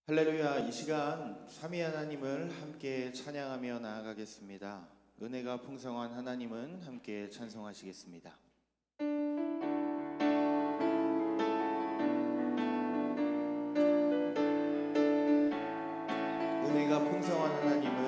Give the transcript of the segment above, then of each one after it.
할렐루야. 이 시간 삼위 하나님을 함께 찬양하며 나아가겠습니다. 은혜가 풍성한 하나님은 함께 찬송하시겠습니다. 은혜가 풍성한 하나님은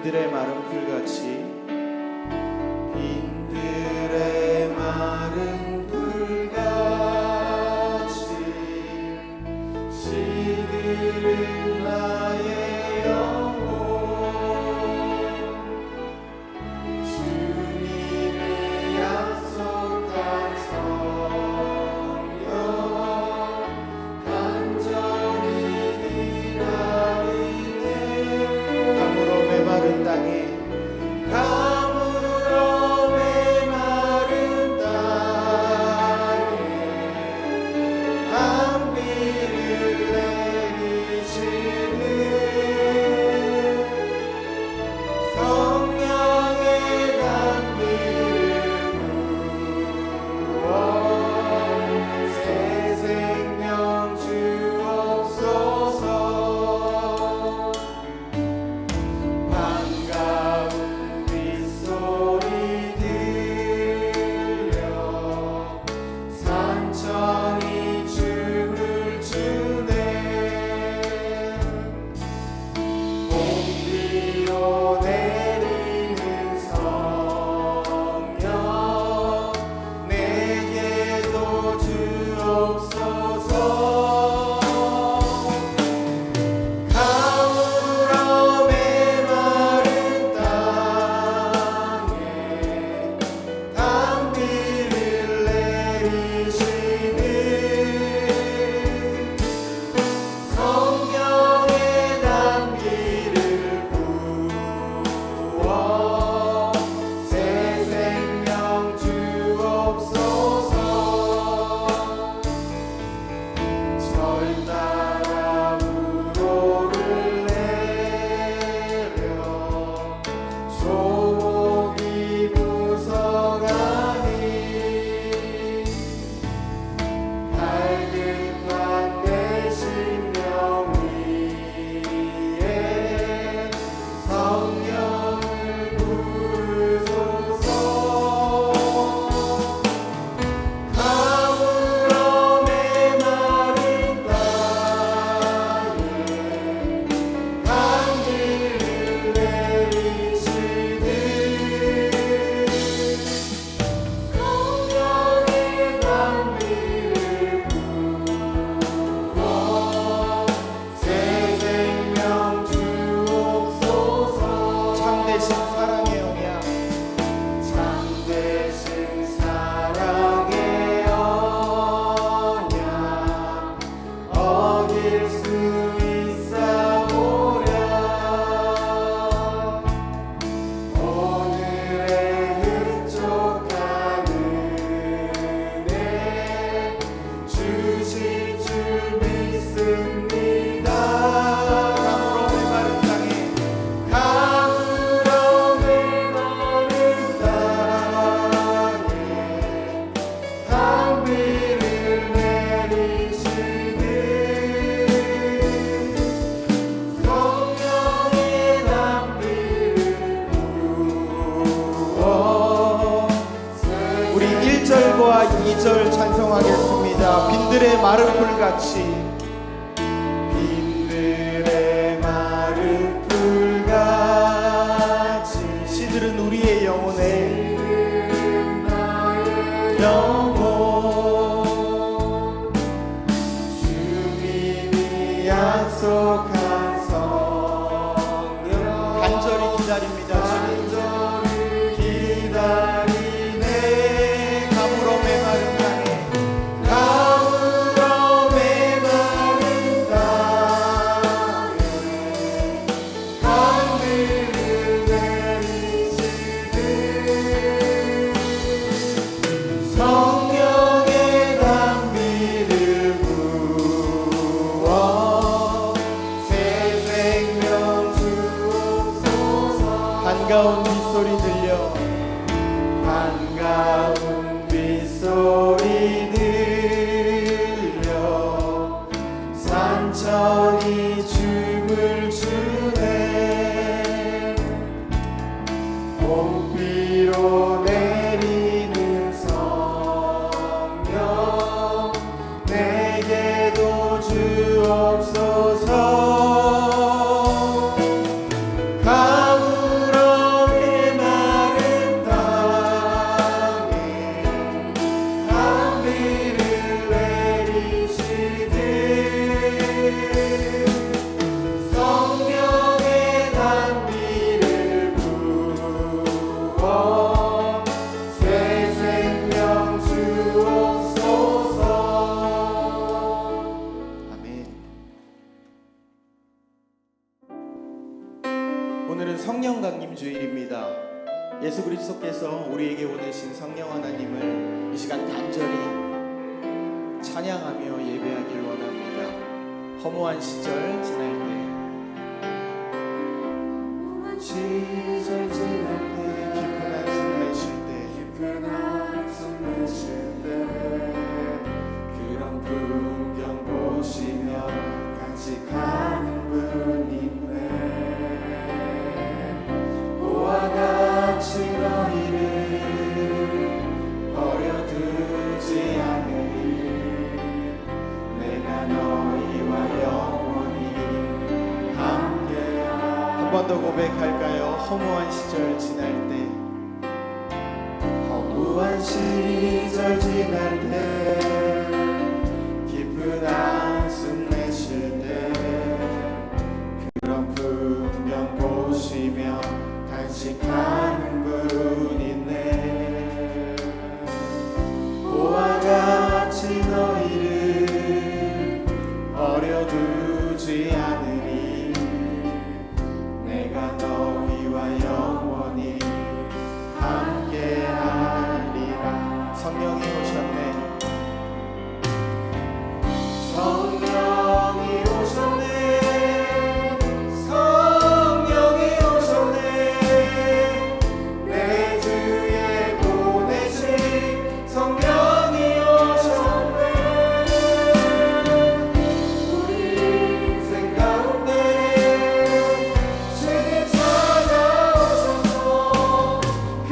빈들의 마른 풀같이 빈들의 마른 풀같이 시들은 나의 영혼 주님이 약속한 성령 간절히 기다리네. 땅으로 메마른 땅에 1절과 2절 찬송하겠습니다. 빈들의 마른 풀같이, 빈들의 마른 풀같이 시들은 우리의 영혼에 영혼 주님이 약속한 성령 간절히 기다립니다. 간절히 기다리네. 가물음의 마른 땅에 가물음의 마른 땅에 강물을 내리시듯 성령의 담비를 부어 새 생명 주옵소서. 반가운 빗소리 들려 반가운 빗소리 들려 산천이 춤을 추네. 봄비로 내리는 성령 내게도 주옵소서. 가물음의 마른 땅에 담비를 내리시듯 성령의 담비를 부어 새 생명 주옵소서. 아멘. 오늘은 성령 강림 주일입니다. 예수 그리스도께서 우리에게 보내신 성령 하나님을 이 시간 간절히 찬양하며 예배하길 원합니다. 허무한 시절 지날 때, 시절 지날 때, 깊은 한숨 내쉴 때, 깊은 한숨 내쉴 때, 그런 풍경 보시며 간직하는 분이 있네. 고와 같이 너희를 버려두지 않으리. 내가 너희와 영원히 함께하. 한 번 더 고백할까요? 허무한 시절 지날 때, 허무한 시절 지날 때, 깊은 한숨 내쉴 때, 그런 풍경 보시며 간직하는 분 있네. 고와 같이 너희를 버려두지 않으리. 내가 너희와 영원히 함께하리라. 성령이 오셨네. 성령이 오셨네. 성령이 오셨네. 내 주에 보내신 성령이 오셨네. 우리 인생 가운데 주님 찾아오셔서 그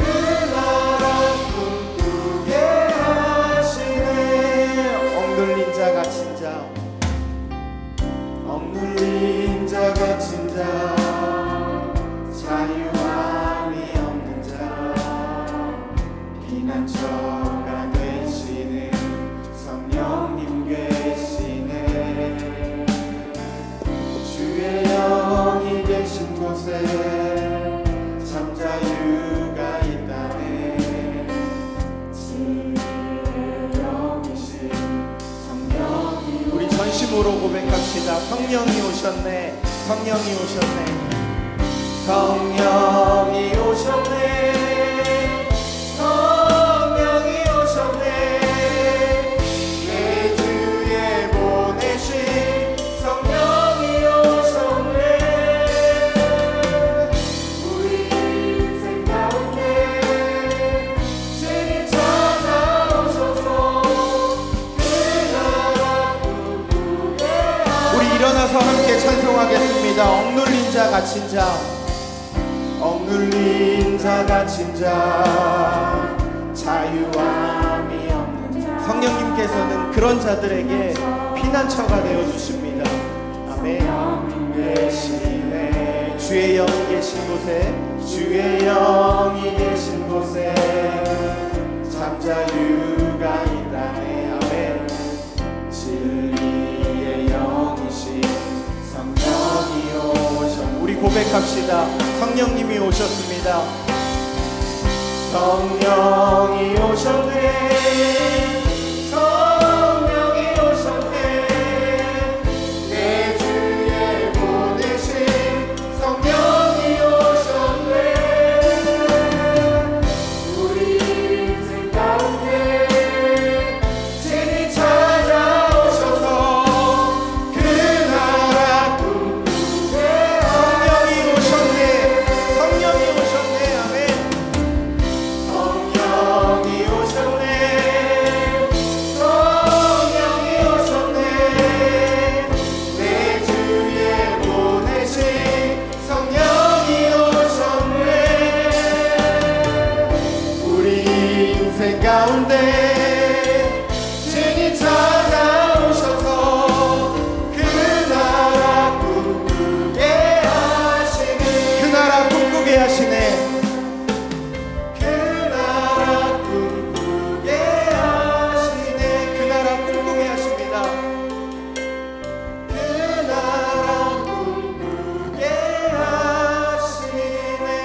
나라 꿈꾸게 하시네. 억눌린 자 갇힌 자, 억눌린 자 갇힌 자, 자유함이 없는 자, 피난처가 되시는 성령님 계시네. 주의 영이 계신 곳에 참 자유가 있다네. 주의 영이신 성령이. 우리 전심으로 고백합시다. 성령이 오셨네. 성령이 오셨네. 성령이 오셨네. 성령이 오셨네. 내 주에 보내신 성령이 오셨네. 우리 인생 가운데 주님 찾아오셔서 그 나라 꿈꾸게 하시네. 우리 일어나서 함께 찬송하겠습니다. 억눌린 자 갇힌 자, 억눌린 자 갇힌 자, 자유함이 없는 성령님께서는 그런 자들에게 피난처가 되어 주십니다. 아멘. 계시네. 주의 영이 계신 곳에, 주의 영이 계신 곳에 잠자유가 있다네. 아멘. 진리의 영이신 성령이 오셨. 우리 고백합시다. 성령님이 오셨습니다. 성령이 오셨네. 성령이 오셨네. 내 주에 보내신 성령이 오셨네. 우리 인생 가운데 진히 찾아오셔서 그 나라 꿈꾸게. 성령이 오셨네. 성령이 오셨네. 아멘. 성령이 오셨네. 성령이 오셨네. 내 주에 보내신 성령이 오셨네. 우리 인생 가운데 진히 찾아오셔서 그 나라 꿈꾸게 하시네. 그 나라 꿈꾸게 하시네. 그 나라 꿈꾸게 하시네. 그 나라 꿈꾸게 하십니다. 그 나라 꿈꾸게 하시네. 아멘.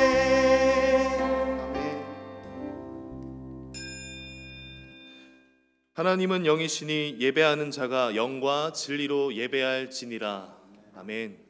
하나님은 영이시니 예배하는 자가 영과 진리로 예배할지니라. 아멘.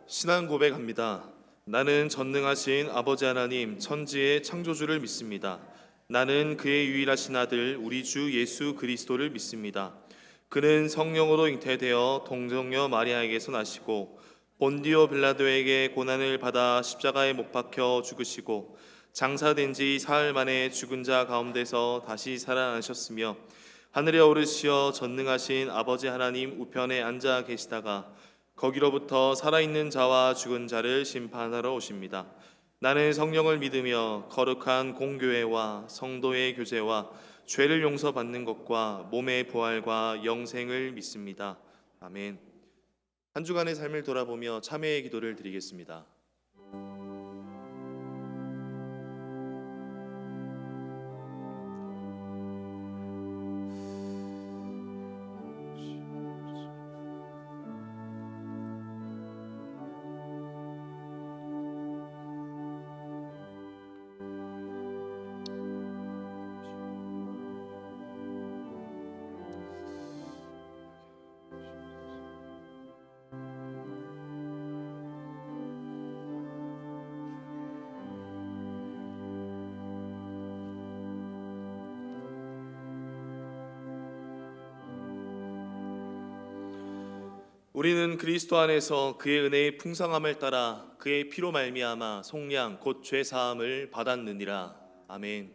신앙 고백합니다. 나는 전능하신 아버지 하나님 천지의 창조주를 믿습니다. 나는 그의 유일하신 아들 우리 주 예수 그리스도를 믿습니다. 그는 성령으로 잉태되어 동정녀 마리아에게서 나시고 본디오 빌라도에게 고난을 받아 십자가에 못 박혀 죽으시고 장사된 지 사흘 만에 죽은 자 가운데서 다시 살아나셨으며 하늘에 오르시어 전능하신 아버지 하나님 우편에 앉아 계시다가 거기로부터 살아있는 자와 죽은 자를 심판하러 오십니다. 나는 성령을 믿으며 거룩한 공교회와 성도의 교제와 죄를 용서받는 것과 몸의 부활과 영생을 믿습니다. 아멘. 한 주간의 삶을 돌아보며 참회의 기도를 드리겠습니다. 우리는 그리스도 안에서 그의 은혜의 풍성함을 따라 그의 피로 말미암아 속량 곧 죄 사함을 받았느니라. 아멘.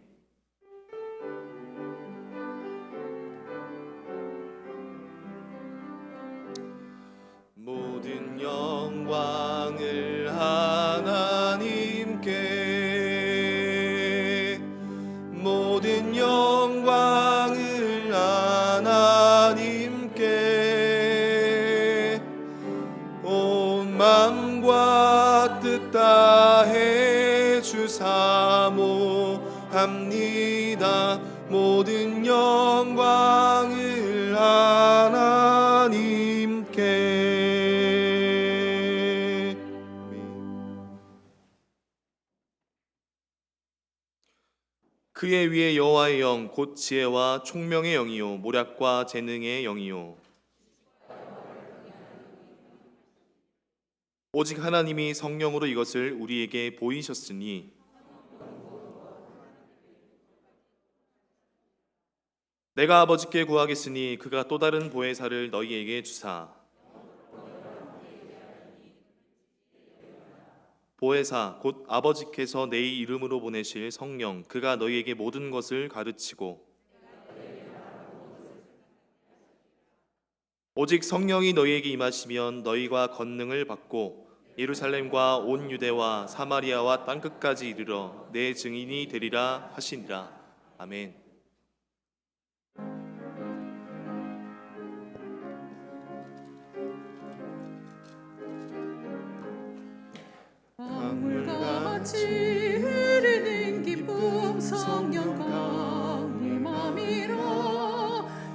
모든 영광을 하나님께, 모든 영광을 하나님께, 온 마음과 뜻 다해 주사모합니다. 모든 영광을 하나님께. 그의 위에 여호와의 영 곧 지혜와 총명의 영이요 모략과 재능의 영이요 오직 하나님이 성령으로 이것을 우리에게 보이셨으니 내가 아버지께 구하겠으니 그가 또 다른 보혜사를 너희에게 주사. 보혜사 곧 아버지께서 내 이름으로 보내실 성령, 그가 너희에게 모든 것을 가르치고 오직 성령이 너희에게 임하시면 너희가 권능을 받고 예루살렘과 온 유대와 사마리아와 땅끝까지 이르러 내 증인이 되리라 하시니라. 아멘. 강물같이 흐르는 기쁨 성령 강림함이라.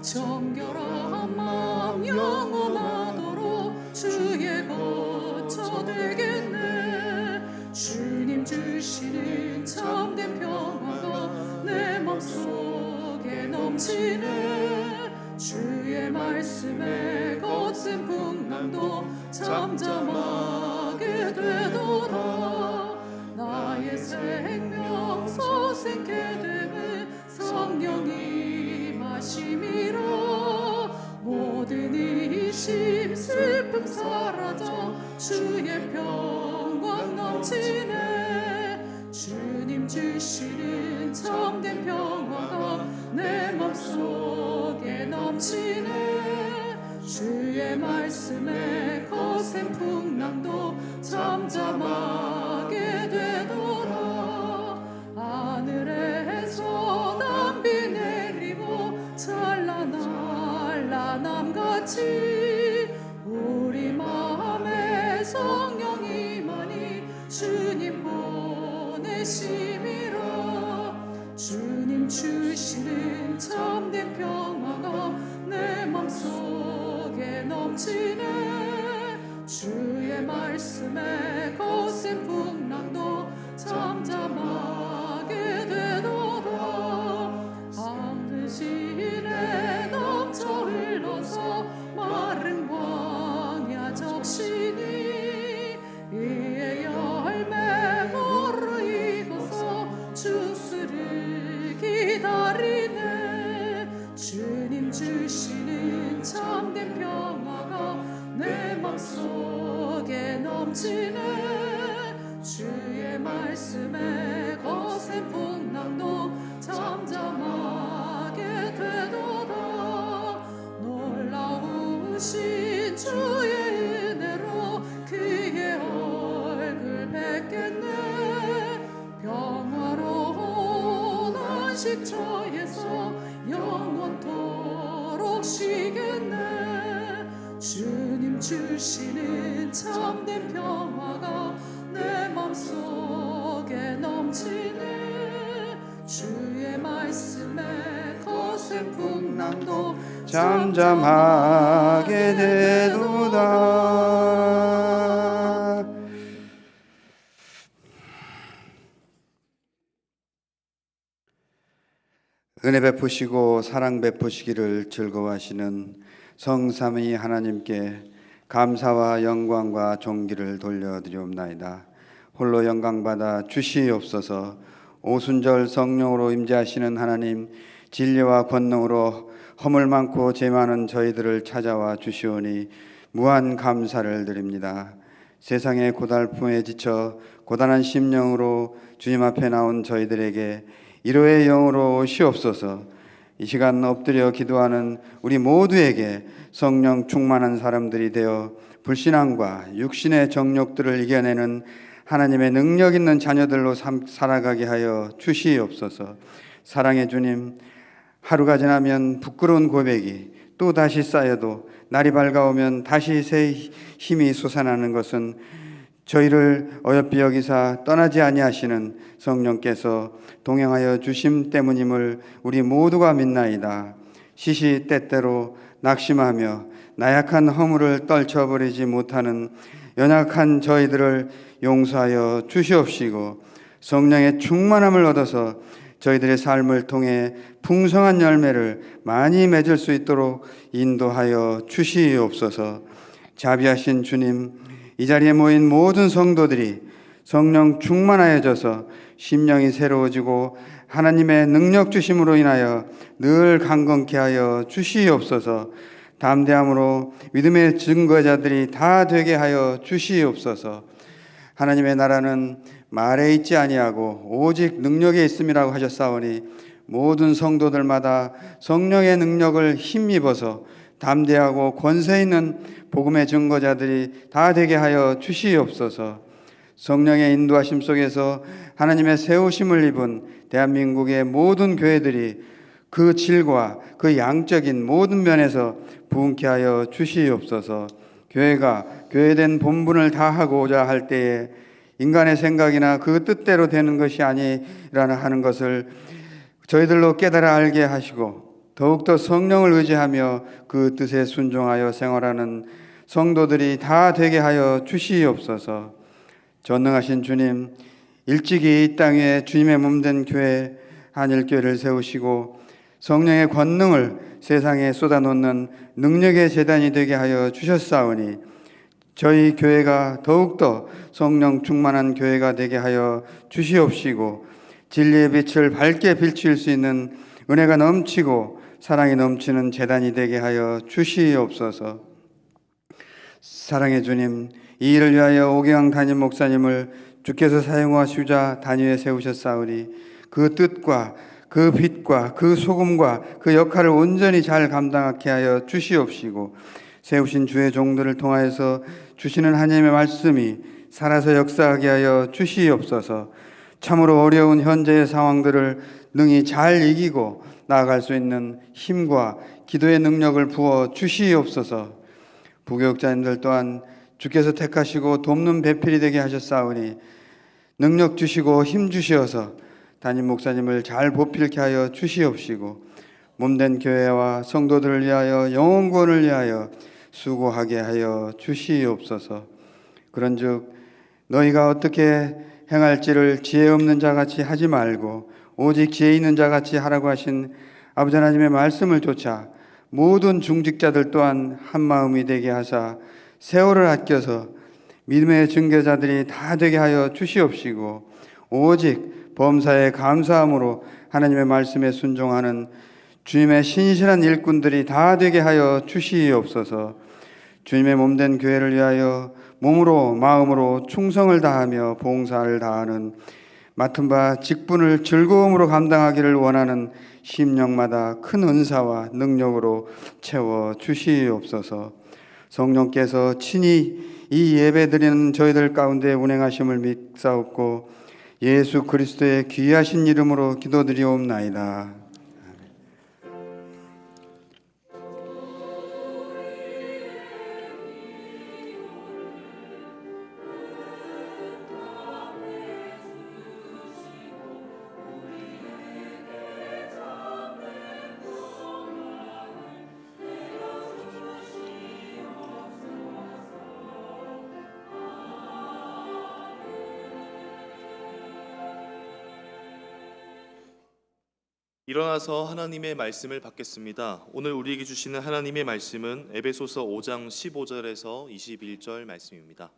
정결한 마음 영원하도록 주의 거처 되겠네. 주님 주시는 참된 평화가 내 맘속에 넘치네. 주의 말씀에 거센 풍랑도 잠잠하게 되도다. 나의 생명 서생케 되는 성령이 마심이라. 모든 의심 슬픔 사라져 주의 평강 넘치네. 주님 주시는 참된 평화가 내 맘속에 넘치네. 주의 말씀에 거센 풍랑도 잠잠하게 되도다. 하늘에서 담비 내리고 찬란한 남같이 우리 마음에 성령이 많이 주님 보내심이라. 주님 주시는 참된 평화가 내 맘속에 넘치네. 주의 말씀에 거센 풍랑도 잠잠하게 되도다. 하늘시내 넘쳐 흘러서 마른 광야 적시니 이의 열매 무르익어서 주스를 기다리네. 주님 주시는 참된 평화가 내 맘속에 넘치네. 주의 말씀에 거센 풍랑도 잠잠하게 되도다. 놀라우신 주의 은혜로 그의 얼굴 뵙겠네. 평화로운 안식처에서 영원토록 쉬겠네. 주님 주시는 참된 평화가 내 맘속에 넘치네. 주의 말씀에 거센 풍랑도 잠잠하게 되도다. 은혜 베푸시고 사랑 베푸시기를 즐거워하시는 성삼위 하나님께 감사와 영광과 존귀를 돌려드리옵나이다. 홀로 영광받아 주시옵소서. 오순절 성령으로 임재하시는 하나님, 진리와 권능으로 허물 많고 죄 많은 저희들을 찾아와 주시오니 무한 감사를 드립니다. 세상의 고달픔에 지쳐 고단한 심령으로 주님 앞에 나온 저희들에게 위로의 영으로 오시옵소서. 이 시간 엎드려 기도하는 우리 모두에게 성령 충만한 사람들이 되어 불신앙과 육신의 정욕들을 이겨내는 하나님의 능력 있는 자녀들로 살아가게 하여 주시옵소서. 사랑의 주님, 하루가 지나면 부끄러운 고백이 또 다시 쌓여도 날이 밝아오면 다시 새 힘이 솟아나는 것은 저희를 어여삐 여기사 떠나지 아니하시는 성령께서 동행하여 주심 때문임을 우리 모두가 믿나이다. 시시때때로 낙심하며 나약한 허물을 떨쳐버리지 못하는 연약한 저희들을 용서하여 주시옵시고 성령의 충만함을 얻어서 저희들의 삶을 통해 풍성한 열매를 많이 맺을 수 있도록 인도하여 주시옵소서. 자비하신 주님, 이 자리에 모인 모든 성도들이 성령 충만하여져서 심령이 새로워지고 하나님의 능력 주심으로 인하여 늘 강건케 하여 주시옵소서. 담대함으로 믿음의 증거자들이 다 되게 하여 주시옵소서. 하나님의 나라는 말에 있지 아니하고 오직 능력에 있음이라고 하셨사오니 모든 성도들마다 성령의 능력을 힘입어서 담대하고 권세 있는 복음의 증거자들이 다 되게 하여 주시옵소서. 성령의 인도하심 속에서 하나님의 세우심을 입은 대한민국의 모든 교회들이 그 질과 그 양적인 모든 면에서 부흥케 하여 주시옵소서. 교회가 교회된 본분을 다하고자 할 때에 인간의 생각이나 그 뜻대로 되는 것이 아니라는 하는 것을 저희들로 깨달아 알게 하시고 더욱더 성령을 의지하며 그 뜻에 순종하여 생활하는 성도들이 다 되게 하여 주시옵소서. 전능하신 주님, 일찍이 이 땅 위에 주님의 몸된 교회 한일교회를 세우시고 성령의 권능을 세상에 쏟아놓는 능력의 재단이 되게 하여 주셨사오니 저희 교회가 더욱더 성령 충만한 교회가 되게 하여 주시옵시고 진리의 빛을 밝게 비칠 수 있는 은혜가 넘치고 사랑이 넘치는 재단이 되게 하여 주시옵소서. 사랑의 주님, 이 일을 위하여 오경영 담임 목사님을 주께서 사용하시고자 단위에 세우셨사오니 그 뜻과 그 빛과 그 소금과 그 역할을 온전히 잘 감당하게 하여 주시옵시고 세우신 주의 종들을 통하여서 주시는 하나님의 말씀이 살아서 역사하게 하여 주시옵소서. 참으로 어려운 현재의 상황들을 능히 잘 이기고 나아갈 수 있는 힘과 기도의 능력을 부어 주시옵소서. 부교육자님들 또한 주께서 택하시고 돕는 배필이 되게 하셨사오니 능력 주시고 힘 주시어서 담임 목사님을 잘 보필케 하여 주시옵시고 몸된 교회와 성도들을 위하여 영혼구원을 위하여 수고하게 하여 주시옵소서. 그런즉 너희가 어떻게 행할지를 지혜 없는 자같이 하지 말고 오직 지혜 있는 자같이 하라고 하신 아버지 하나님의 말씀을 쫓아 모든 중직자들 또한 한마음이 되게 하사 세월을 아껴서 믿음의 증거자들이 다 되게 하여 주시옵시고 오직 범사에 감사함으로 하나님의 말씀에 순종하는 주님의 신실한 일꾼들이 다 되게 하여 주시옵소서. 주님의 몸된 교회를 위하여 몸으로 마음으로 충성을 다하며 봉사를 다하는 맡은 바 직분을 즐거움으로 감당하기를 원하는 심령마다 큰 은사와 능력으로 채워 주시옵소서. 성령께서 친히 이 예배 드리는 저희들 가운데 운행하심을 믿사옵고 예수 그리스도의 귀하신 이름으로 기도드리옵나이다. 일어나서 하나님의 말씀을 받겠습니다. 오늘 우리에게 주시는 하나님의 말씀은 에베소서 5장 15절에서 21절 말씀입니다.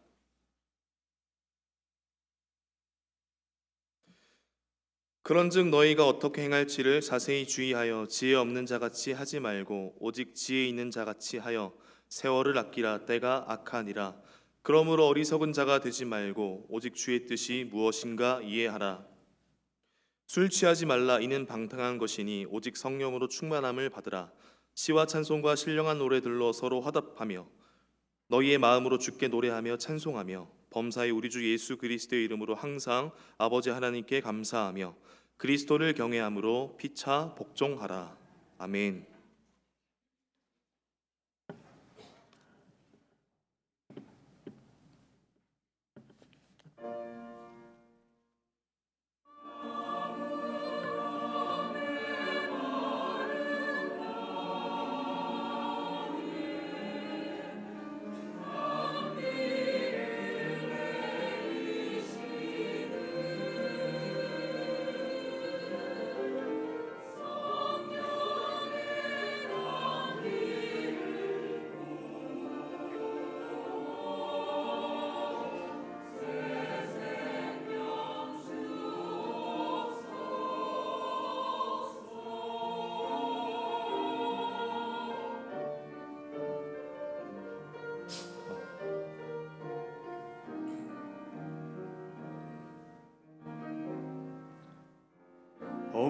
그런즉 너희가 어떻게 행할지를 자세히 주의하여 지혜 없는 자같이 하지 말고 오직 지혜 있는 자같이 하여 세월을 아끼라. 때가 악하니라. 그러므로 어리석은 자가 되지 말고 오직 주의 뜻이 무엇인가 이해하라. 술 취하지 말라. 이는 방탕한 것이니 오직 성령으로 충만함을 받으라. 시와 찬송과 신령한 노래들로 서로 화답하며 너희의 마음으로 주께 노래하며 찬송하며 범사의 우리 주 예수 그리스도의 이름으로 항상 아버지 하나님께 감사하며 그리스도를 경외함으로 피차 복종하라. 아멘.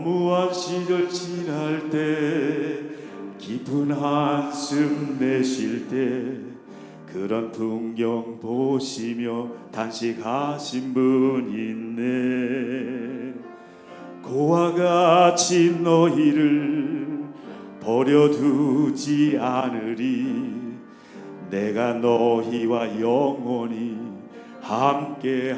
허무한 시절 지날 때 깊은 한숨 내쉴 때 그런 풍경 보시며 단식하신 분 있네. 고와 같이 너희를 버려두지 않으리. 내가 너희와 영원히 함께하리라.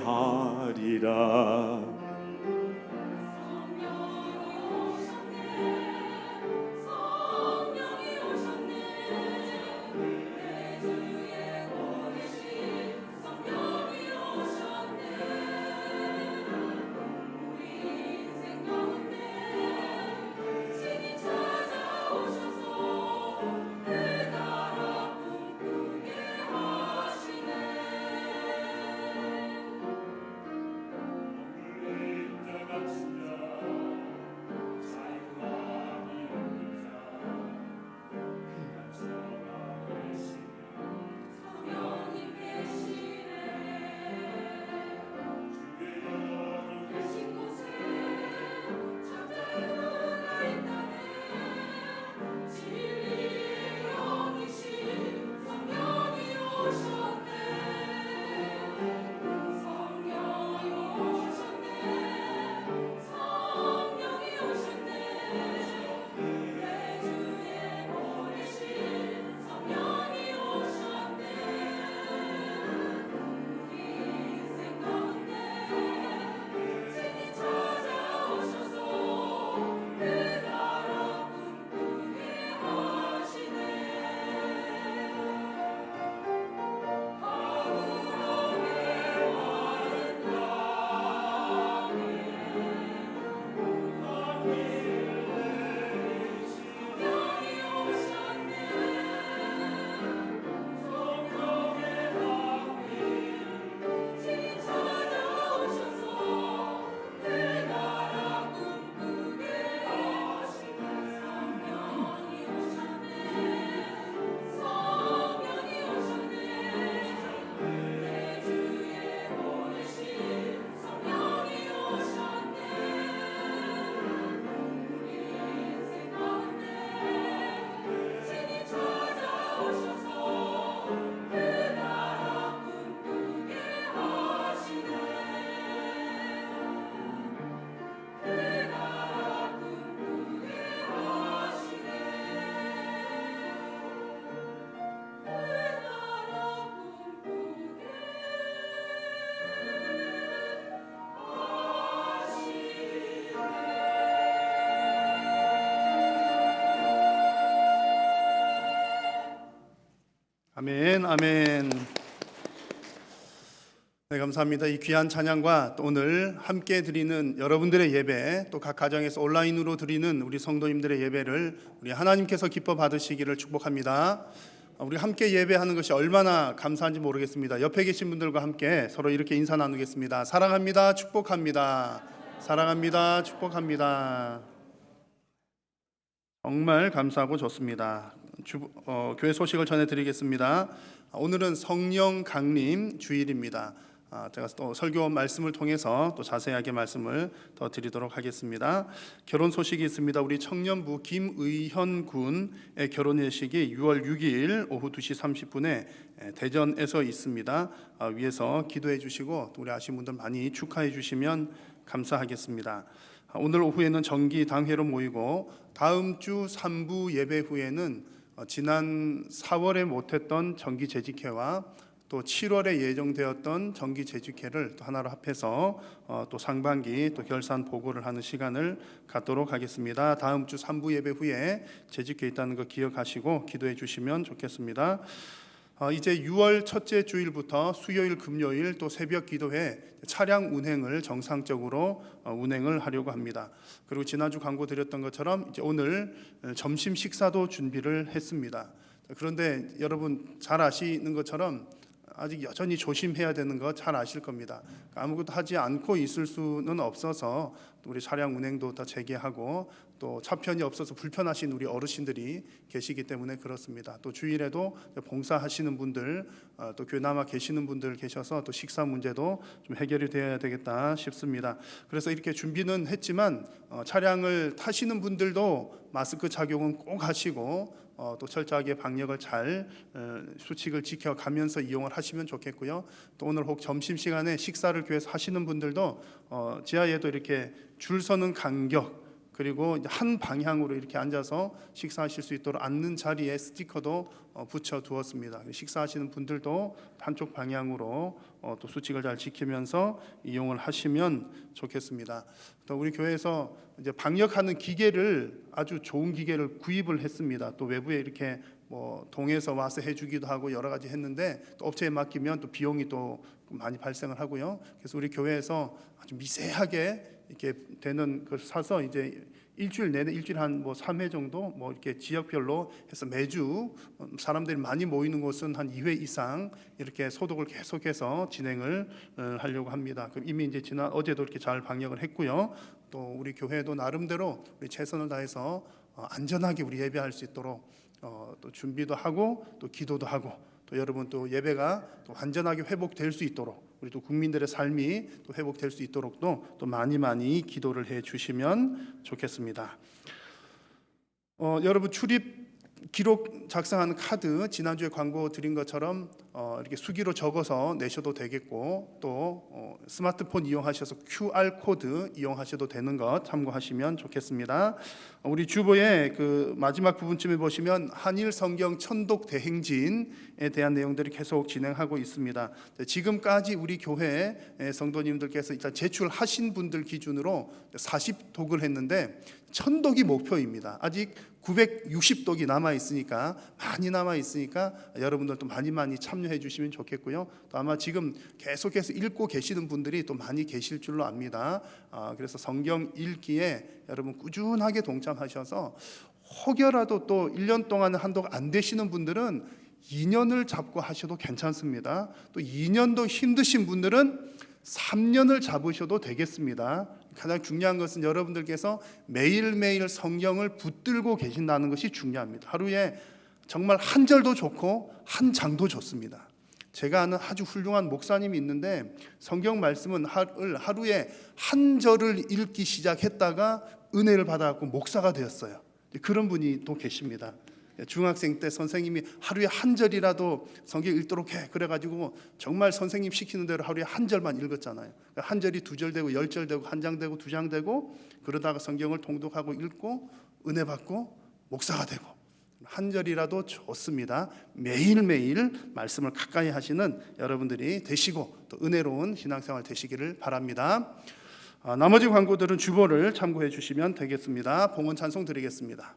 아멘, 아멘. 네, 감사합니다. 이 귀한 찬양과 또 오늘 함께 드리는 여러분들의 예배, 또 각 가정에서 온라인으로 드리는 우리 성도님들의 예배를 우리 하나님께서 기뻐 받으시기를 축복합니다. 우리 함께 예배하는 것이 얼마나 감사한지 모르겠습니다. 옆에 계신 분들과 함께 서로 이렇게 인사 나누겠습니다. 사랑합니다. 축복합니다. 사랑합니다. 축복합니다. 정말 감사하고 좋습니다. 교회 소식을 전해드리겠습니다. 오늘은 성령 강림 주일입니다. 제가 또 설교 말씀을 통해서 또 자세하게 말씀을 더 드리도록 하겠습니다. 결혼 소식이 있습니다. 우리 청년부 김의현 군의 결혼 예식이 6월 6일 오후 2시 30분에 대전에서 있습니다. 위에서 기도해 주시고 우리 아신 분들 많이 축하해 주시면 감사하겠습니다. 오늘 오후에는 정기 당회로 모이고 다음 주 3부 예배 후에는 지난 4월에 못했던 정기 재직회와 또 7월에 예정되었던 정기 재직회를 또 하나로 합해서 또 상반기 또 결산 보고를 하는 시간을 갖도록 하겠습니다. 다음 주 3부 예배 후에 재직회 있다는 거 기억하시고 기도해 주시면 좋겠습니다. 이제 6월 첫째 주일부터 수요일, 금요일 또 새벽 기도회 차량 운행을 정상적으로 운행을 하려고 합니다. 그리고 지난주 광고 드렸던 것처럼 이제 오늘 점심 식사도 준비를 했습니다. 그런데 여러분 잘 아시는 것처럼 아직 여전히 조심해야 되는 거 잘 아실 겁니다. 아무것도 하지 않고 있을 수는 없어서 우리 차량 운행도 다 재개하고 또 차편이 없어서 불편하신 우리 어르신들이 계시기 때문에 그렇습니다. 또 주일에도 봉사하시는 분들, 또 교회 남아 계시는 분들 계셔서 또 식사 문제도 좀 해결이 되어야 되겠다 싶습니다. 그래서 이렇게 준비는 했지만 차량을 타시는 분들도 마스크 착용은 꼭 하시고 또 철저하게 방역을 잘 수칙을 지켜가면서 이용을 하시면 좋겠고요. 또 오늘 혹 점심시간에 식사를 교회에서 하시는 분들도 지하에도 이렇게 줄 서는 간격, 그리고 한 방향으로 이렇게 앉아서 식사하실 수 있도록 앉는 자리에 스티커도 붙여 두었습니다. 식사하시는 분들도 한쪽 방향으로 또 수칙을 잘 지키면서 이용을 하시면 좋겠습니다. 또 우리 교회에서 이제 방역하는 기계를 아주 좋은 기계를 구입을 했습니다. 또 외부에 이렇게 뭐 동에서 와서 해주기도 하고 여러 가지 했는데 또 업체에 맡기면 또 비용이 또 많이 발생을 하고요. 그래서 우리 교회에서 아주 미세하게 이렇게 되는 걸 사서 이제 일주일 내내 일주일 한 뭐 3회 정도 뭐 이렇게 지역별로 해서 매주 사람들이 많이 모이는 곳은 한 2회 이상 이렇게 소독을 계속해서 진행을 하려고 합니다. 그럼 이미 이제 지난 어제도 이렇게 잘 방역을 했고요. 또 우리 교회도 나름대로 우리 최선을 다해서 안전하게 우리 예배할 수 있도록 또 준비도 하고 또 기도도 하고 또 여러분 또 예배가 또 완전하게 회복될 수 있도록 우리 또 국민들의 삶이 또 회복될 수 있도록도 또 많이 기도를 해 주시면 좋겠습니다. 여러분 출입 기록 작성하는 카드 지난주에 광고 드린 것처럼 이렇게 수기로 적어서 내셔도 되겠고 또 스마트폰 이용하셔서 QR 코드 이용하셔도 되는 것 참고하시면 좋겠습니다. 우리 주보의 그 마지막 부분쯤에 보시면 한일 성경 천독 대행진에 대한 내용들이 계속 진행하고 있습니다. 지금까지 우리 교회 성도님들께서 일단 제출하신 분들 기준으로 40독을 했는데 천독이 목표입니다. 아직 960독이 남아 있으니까 많이 남아 있으니까 여러분들도 많이 참여해 주시면 좋겠고요. 또 아마 지금 계속해서 읽고 계시는 분들이 또 많이 계실 줄로 압니다. 그래서 성경 읽기에 여러분 꾸준하게 동참하셔서 혹여라도 또 1년 동안 한독 안 되시는 분들은 2년을 잡고 하셔도 괜찮습니다. 또 2년도 힘드신 분들은 3년을 잡으셔도 되겠습니다. 가장 중요한 것은 여러분들께서 매일매일 성경을 붙들고 계신다는 것이 중요합니다. 하루에 정말 한 절도 좋고 한 장도 좋습니다. 제가 아는 아주 훌륭한 목사님이 있는데 성경 말씀은 하루에 한 절을 읽기 시작했다가 은혜를 받아갖고 목사가 되었어요. 그런 분이 또 계십니다. 중학생 때 선생님이 하루에 한 절이라도 성경 읽도록 해 그래가지고 정말 선생님 시키는 대로 하루에 한 절만 읽었잖아요. 한 절이 2절 되고 10절 되고 한 장 되고 2장 되고 그러다가 성경을 통독하고 읽고 은혜 받고 목사가 되고 한 절이라도 좋습니다. 매일매일 말씀을 가까이 하시는 여러분들이 되시고 또 은혜로운 신앙생활 되시기를 바랍니다. 나머지 광고들은 주보를 참고해 주시면 되겠습니다. 봉헌 찬송 드리겠습니다.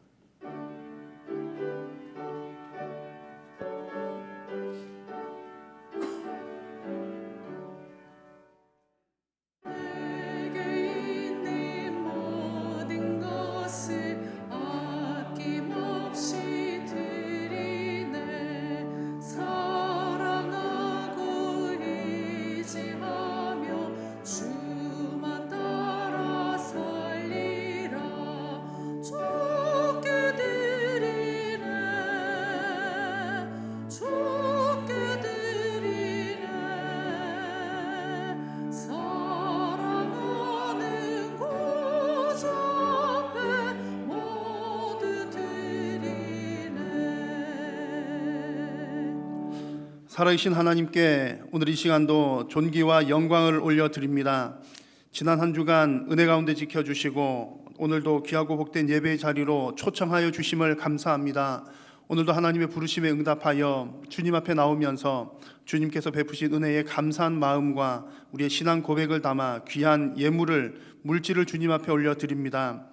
살아계신 하나님께 오늘 이 시간도 존귀와 영광을 올려드립니다. 지난 한 주간 은혜 가운데 지켜주시고 오늘도 귀하고 복된 예배의 자리로 초청하여 주심을 감사합니다. 오늘도 하나님의 부르심에 응답하여 주님 앞에 나오면서 주님께서 베푸신 은혜에 감사한 마음과 우리의 신앙 고백을 담아 귀한 예물을 물질을 주님 앞에 올려드립니다.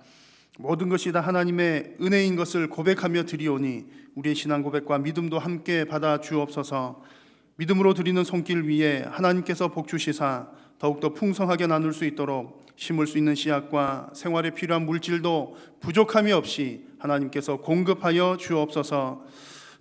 모든 것이 다 하나님의 은혜인 것을 고백하며 드리오니 우리의 신앙 고백과 믿음도 함께 받아 주옵소서. 믿음으로 드리는 손길 위에 하나님께서 복 주시사 더욱더 풍성하게 나눌 수 있도록 심을 수 있는 씨앗과 생활에 필요한 물질도 부족함이 없이 하나님께서 공급하여 주옵소서.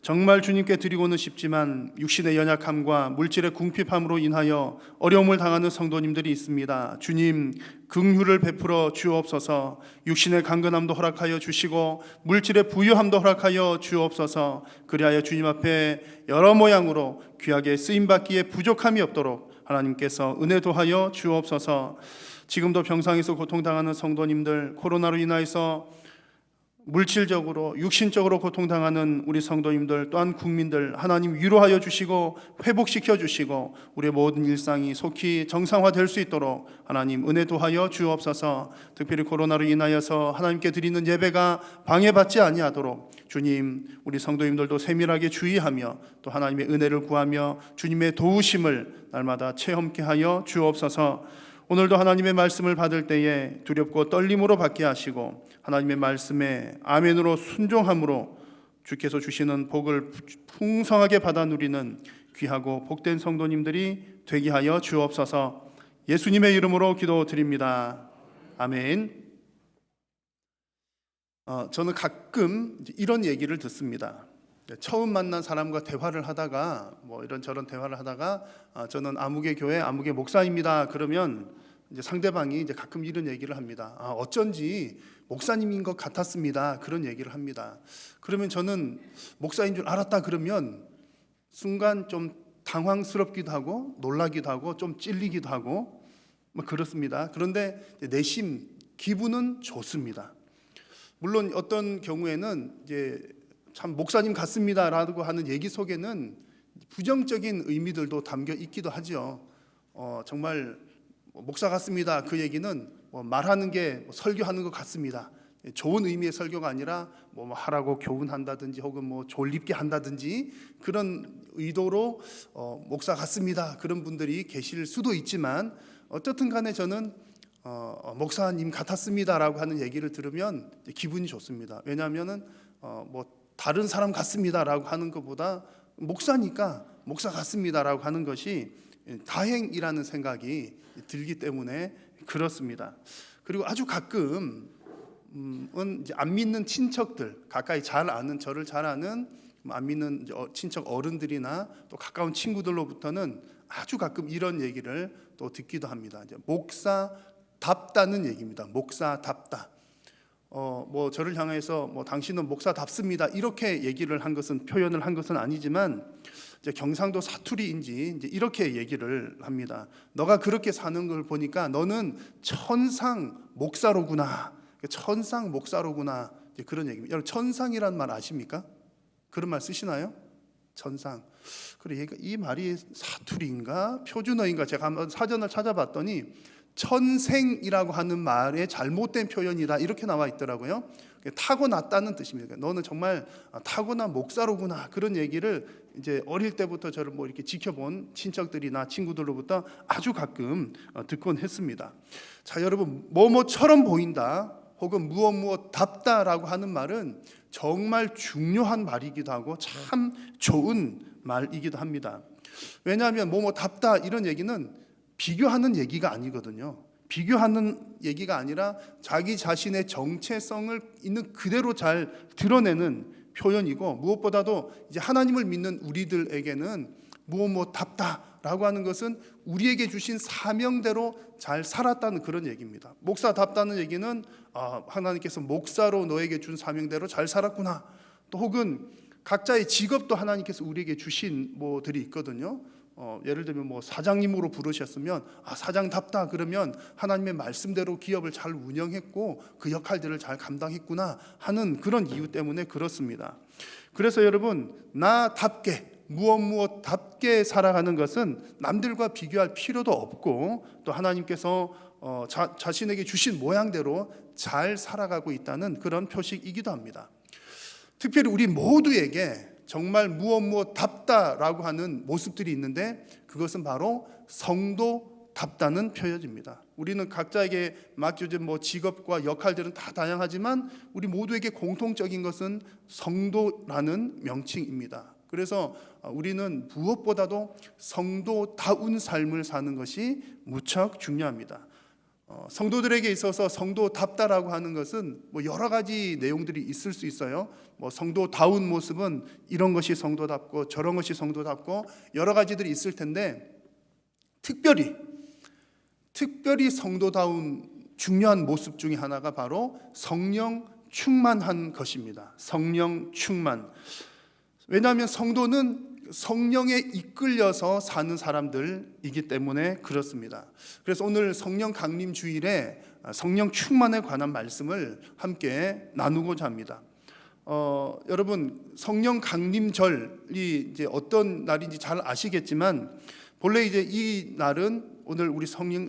정말 주님께 드리고는 싶지만 육신의 연약함과 물질의 궁핍함으로 인하여 어려움을 당하는 성도님들이 있습니다. 주님, 긍휼을 베풀어 주옵소서. 육신의 강건함도 허락하여 주시고 물질의 부유함도 허락하여 주옵소서. 그리하여 주님 앞에 여러 모양으로 귀하게 쓰임받기에 부족함이 없도록 하나님께서 은혜 도하여 주옵소서. 지금도 병상에서 고통당하는 성도님들, 코로나로 인하여서 물질적으로 육신적으로 고통당하는 우리 성도님들 또한 국민들 하나님 위로하여 주시고 회복시켜 주시고 우리의 모든 일상이 속히 정상화될 수 있도록 하나님 은혜 도하여 주옵소서. 특별히 코로나로 인하여서 하나님께 드리는 예배가 방해받지 아니하도록 주님, 우리 성도님들도 세밀하게 주의하며 또 하나님의 은혜를 구하며 주님의 도우심을 날마다 체험케 하여 주옵소서. 오늘도 하나님의 말씀을 받을 때에 두렵고 떨림으로 받게 하시고 하나님의 말씀에 아멘으로 순종함으로 주께서 주시는 복을 풍성하게 받아 누리는 귀하고 복된 성도님들이 되게 하여 주옵소서. 예수님의 이름으로 기도드립니다. 아멘. 저는 가끔 이런 얘기를 듣습니다. 처음 만난 사람과 대화를 하다가 이런저런 대화를 하다가 저는 아무개 교회 아무개 목사입니다. 그러면 이제 상대방이 이제 가끔 이런 얘기를 합니다. 어쩐지 목사님인 것 같았습니다. 그런 얘기를 합니다. 그러면 저는 목사인 줄 알았다 그러면 순간 좀 당황스럽기도 하고 놀라기도 하고 좀 찔리기도 하고 그렇습니다. 그런데 내심 기분은 좋습니다. 물론 어떤 경우에는 이제 참 목사님 같습니다라고 하는 얘기 속에는 부정적인 의미들도 담겨 있기도 하죠. 정말 목사 같습니다. 그 얘기는 말하는 게 설교하는 것 같습니다. 좋은 의미의 설교가 아니라 하라고 교훈한다든지 혹은 졸립게 한다든지 그런 의도로 목사 같습니다. 그런 분들이 계실 수도 있지만 어떻든 간에 저는 목사님 같았습니다라고 하는 얘기를 들으면 기분이 좋습니다. 왜냐하면은 다른 사람 같습니다라고 하는 것보다 목사니까 목사 같습니다라고 하는 것이 다행이라는 생각이 들기 때문에 그렇습니다. 그리고 아주 가끔은 이제 안 믿는 친척들, 가까이 잘 아는 저를 잘 아는 안 믿는 친척 어른들이나 또 가까운 친구들로부터는 아주 가끔 이런 얘기를 또 듣기도 합니다. 이제 목사답다는 얘기입니다. 목사답다. 저를 향해서 당신은 목사답습니다. 이렇게 얘기를 한 것은 표현을 한 것은 아니지만 이제 경상도 사투리인지 이제 이렇게 얘기를 합니다. 너가 그렇게 사는 걸 보니까 너는 천상 목사로구나. 천상 목사로구나. 이제 그런 얘기입니다. 여러분 천상이라는 말 아십니까? 그런 말 쓰시나요? 천상. 그래 이 말이 사투리인가 표준어인가 제가 한번 사전을 찾아봤더니 천생이라고 하는 말의 잘못된 표현이다 이렇게 나와 있더라고요. 타고났다는 뜻입니다. 너는 정말 타고난 목사로구나 그런 얘기를 이제 어릴 때부터 저를 이렇게 지켜본 친척들이나 친구들로부터 아주 가끔 듣곤 했습니다. 자 여러분 뭐뭐처럼 보인다 혹은 무엇답다라고 하는 말은 정말 중요한 말이기도 하고 참 좋은 말이기도 합니다. 왜냐하면 뭐뭐답다 이런 얘기는 비교하는 얘기가 아니거든요. 비교하는 얘기가 아니라 자기 자신의 정체성을 있는 그대로 잘 드러내는 표현이고 무엇보다도 이제 하나님을 믿는 우리들에게는 무엇답다라고 하는 것은 우리에게 주신 사명대로 잘 살았다는 그런 얘기입니다. 목사답다는 얘기는 하나님께서 목사로 너에게 준 사명대로 잘 살았구나. 또 혹은 각자의 직업도 하나님께서 우리에게 주신 들이 있거든요. 예를 들면 사장님으로 부르셨으면 사장답다 그러면 하나님의 말씀대로 기업을 잘 운영했고 그 역할들을 잘 감당했구나 하는 그런 이유 때문에 그렇습니다. 그래서 여러분 나답게 무엇답게 살아가는 것은 남들과 비교할 필요도 없고 또 하나님께서 자신에게 주신 모양대로 잘 살아가고 있다는 그런 표식이기도 합니다. 특별히 우리 모두에게 정말 무엇답다라고 하는 모습들이 있는데 그것은 바로 성도답다는 표현입니다. 우리는 각자에게 맡겨진 직업과 역할들은 다 다양하지만 우리 모두에게 공통적인 것은 성도라는 명칭입니다. 그래서 우리는 무엇보다도 성도다운 삶을 사는 것이 무척 중요합니다. 성도들에게 있어서 성도답다라고 하는 것은 뭐 여러 가지 내용들이 있을 수 있어요. 뭐 성도다운 모습은 이런 것이 성도답고 저런 것이 성도답고 여러 가지들이 있을 텐데, 특별히 성도다운 중요한 모습 중에 하나가 바로 성령 충만한 것입니다. 성령 충만. 왜냐하면 성도는 성령에 이끌려서 사는 사람들이기 때문에 그렇습니다. 그래서 오늘 성령 강림 주일에 성령 충만에 관한 말씀을 함께 나누고자 합니다. 여러분, 성령 강림절이 이제 어떤 날인지 잘 아시겠지만, 본래 이제 이 날은, 오늘 우리 성령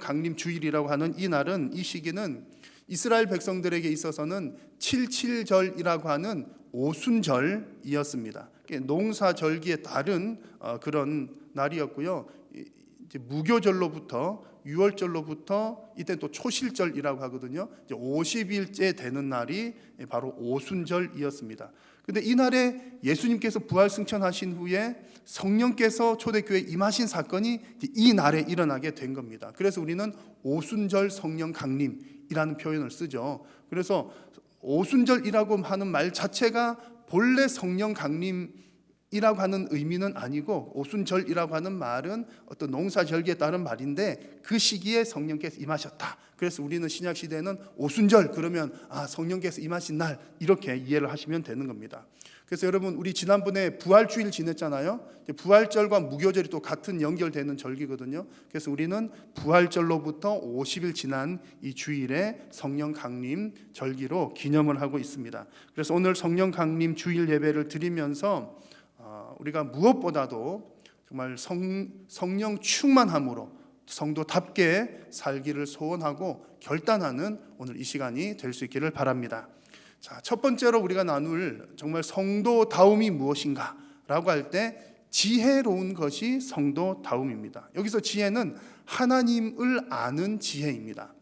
강림 주일이라고 하는 이 날은, 이 시기는 이스라엘 백성들에게 있어서는 77절이라고 하는 오순절이었습니다. 농사절기에 따른 그런 날이었고요. 이제 무교절로부터 6월절로부터 이때 또 초실절이라고 하거든요. 이제 50일째 되는 날이 바로 오순절이었습니다. 근데 이 날에 예수님께서 부활 승천하신 후에 성령께서 초대교회에 임하신 사건이 이 날에 일어나게 된 겁니다. 그래서 우리는 오순절 성령 강림이라는 표현을 쓰죠. 그래서 오순절이라고 하는 말 자체가 본래 성령 강림이라고 하는 의미는 아니고, 오순절이라고 하는 말은 어떤 농사절기에 따른 말인데 그 시기에 성령께서 임하셨다. 그래서 우리는 신약 시대에는 오순절 그러면 성령께서 임하신 날, 이렇게 이해를 하시면 되는 겁니다. 그래서 여러분, 우리 지난번에 부활주일 지냈잖아요. 부활절과 무교절이 또 같은 연결되는 절기거든요. 그래서 우리는 부활절로부터 50일 지난 이 주일에 성령 강림 절기로 기념을 하고 있습니다. 그래서 오늘 성령 강림 주일 예배를 드리면서 우리가 무엇보다도 정말 성령 충만함으로 성도답게 살기를 소원하고 결단하는 오늘 이 시간이 될 수 있기를 바랍니다. 자, 첫 번째로 우리가 나눌 정말 성도다움이 무엇인가 라고 할 때, 지혜로운 것이 성도다움입니다. 여기서 지혜는 하나님을 아는 지혜입니다.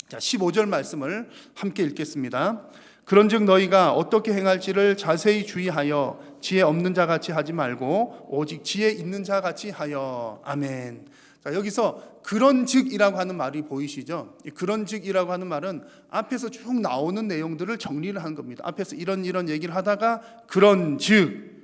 자, 15절 말씀을 함께 읽겠습니다. 그런즉 너희가 어떻게 행할지를 자세히 주의하여 지혜 없는 자 같이 하지 말고 오직 지혜 있는 자 같이 하여. 아멘. 자, 여기서 그런즉이라고 하는 말이 보이시죠? 이 그런즉이라고 하는 말은 앞에서 쭉 나오는 내용들을 정리를 한 겁니다. 앞에서 이런 얘기를 하다가 그런즉,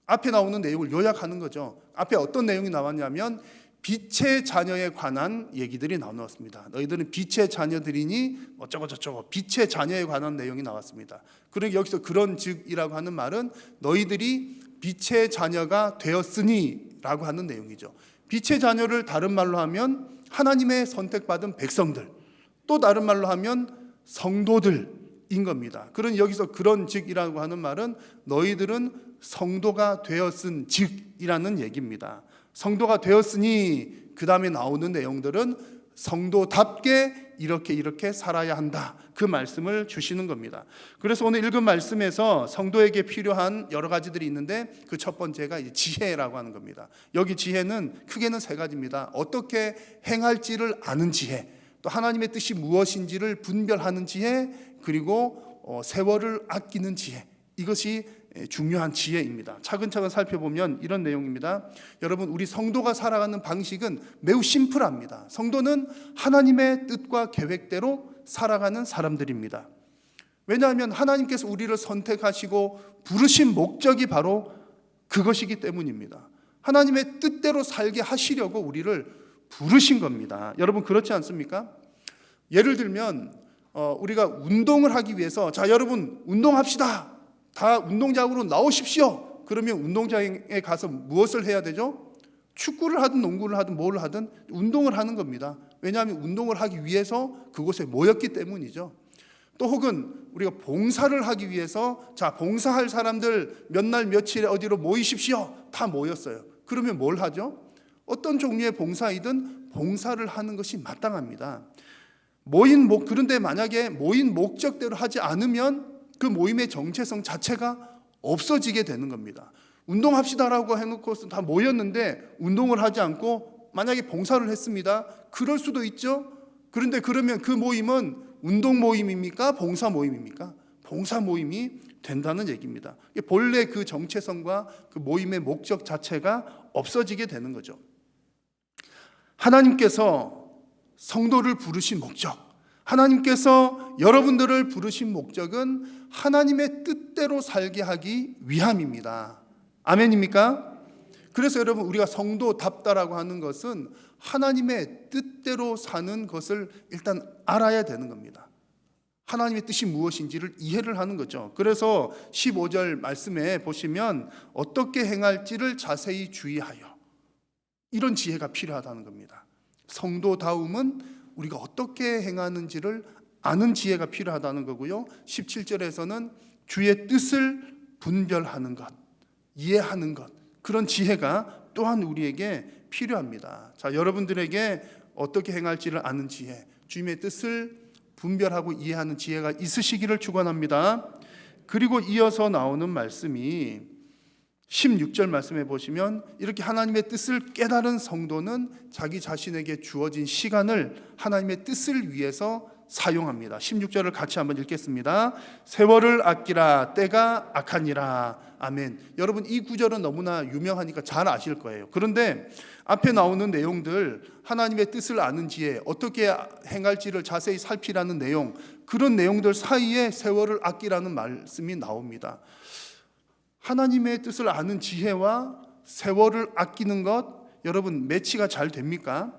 앞에 나오는 내용을 요약하는 거죠. 앞에 어떤 내용이 나왔냐면 빛의 자녀에 관한 얘기들이 나왔습니다. 너희들은 빛의 자녀들이니 어쩌고 저쩌고, 빛의 자녀에 관한 내용이 나왔습니다. 그러니까 여기서 그런즉이라고 하는 말은 너희들이 빛의 자녀가 되었으니 라고 하는 내용이죠. 빛의 자녀를 다른 말로 하면 하나님의 선택받은 백성들, 또 다른 말로 하면 성도들인 겁니다. 그러니 여기서 그런즉이라고 하는 말은 너희들은 성도가 되었은 즉이라는 얘기입니다. 성도가 되었으니 그 다음에 나오는 내용들은 성도답게 이렇게 살아야 한다, 그 말씀을 주시는 겁니다. 그래서 오늘 읽은 말씀에서 성도에게 필요한 여러 가지들이 있는데, 그 첫 번째가 이제 지혜라고 하는 겁니다. 여기 지혜는 크게는 세 가지입니다. 어떻게 행할지를 아는 지혜, 또 하나님의 뜻이 무엇인지를 분별하는 지혜, 그리고 세월을 아끼는 지혜, 이것이 중요한 지혜입니다. 차근차근 살펴보면 이런 내용입니다. 여러분, 우리 성도가 살아가는 방식은 매우 심플합니다. 성도는 하나님의 뜻과 계획대로 살아가는 사람들입니다. 왜냐하면 하나님께서 우리를 선택하시고 부르신 목적이 바로 그것이기 때문입니다. 하나님의 뜻대로 살게 하시려고 우리를 부르신 겁니다. 여러분, 그렇지 않습니까? 예를 들면 우리가 운동을 하기 위해서, 자, 여러분 운동합시다, 다 운동장으로 나오십시오. 그러면 운동장에 가서 무엇을 해야 되죠? 축구를 하든 농구를 하든 뭘 하든 운동을 하는 겁니다. 왜냐하면 운동을 하기 위해서 그곳에 모였기 때문이죠. 또 혹은 우리가 봉사를 하기 위해서, 자, 봉사할 사람들 몇 날 며칠에 어디로 모이십시오. 다 모였어요. 그러면 뭘 하죠? 어떤 종류의 봉사이든 봉사를 하는 것이 마땅합니다. 그런데 만약에 모인 목적대로 하지 않으면 그 모임의 정체성 자체가 없어지게 되는 겁니다. 운동합시다라고 해놓고 다 모였는데 운동을 하지 않고 만약에 봉사를 했습니다. 그럴 수도 있죠. 그런데 그러면 그 모임은 운동 모임입니까? 봉사 모임입니까? 봉사 모임이 된다는 얘기입니다. 본래 그 정체성과 그 모임의 목적 자체가 없어지게 되는 거죠. 하나님께서 성도를 부르신 목적, 하나님께서 여러분들을 부르신 목적은 하나님의 뜻대로 살게 하기 위함입니다. 아멘입니까? 그래서 여러분, 우리가 성도답다라고 하는 것은 하나님의 뜻대로 사는 것을 일단 알아야 되는 겁니다. 하나님의 뜻이 무엇인지를 이해를 하는 거죠. 그래서 15절 말씀에 보시면 어떻게 행할지를 자세히 주의하여, 이런 지혜가 필요하다는 겁니다. 성도다움은 우리가 어떻게 행하는지를 아는 지혜가 필요하다는 거고요. 17절에서는 주의 뜻을 분별하는 것, 이해하는 것, 그런 지혜가 또한 우리에게 필요합니다. 자, 여러분들에게 어떻게 행할지를 아는 지혜, 주님의 뜻을 분별하고 이해하는 지혜가 있으시기를 축원합니다. 그리고 이어서 나오는 말씀이 16절 말씀해 보시면, 이렇게 하나님의 뜻을 깨달은 성도는 자기 자신에게 주어진 시간을 하나님의 뜻을 위해서 사용합니다. 16절을 같이 한번 읽겠습니다. 세월을 아끼라, 때가 악하니라. 아멘. 여러분, 이 구절은 너무나 유명하니까 잘 아실 거예요. 그런데 앞에 나오는 내용들, 하나님의 뜻을 아는 지혜, 어떻게 행할지를 자세히 살피라는 내용, 그런 내용들 사이에 세월을 아끼라는 말씀이 나옵니다. 하나님의 뜻을 아는 지혜와 세월을 아끼는 것, 여러분 매치가 잘 됩니까?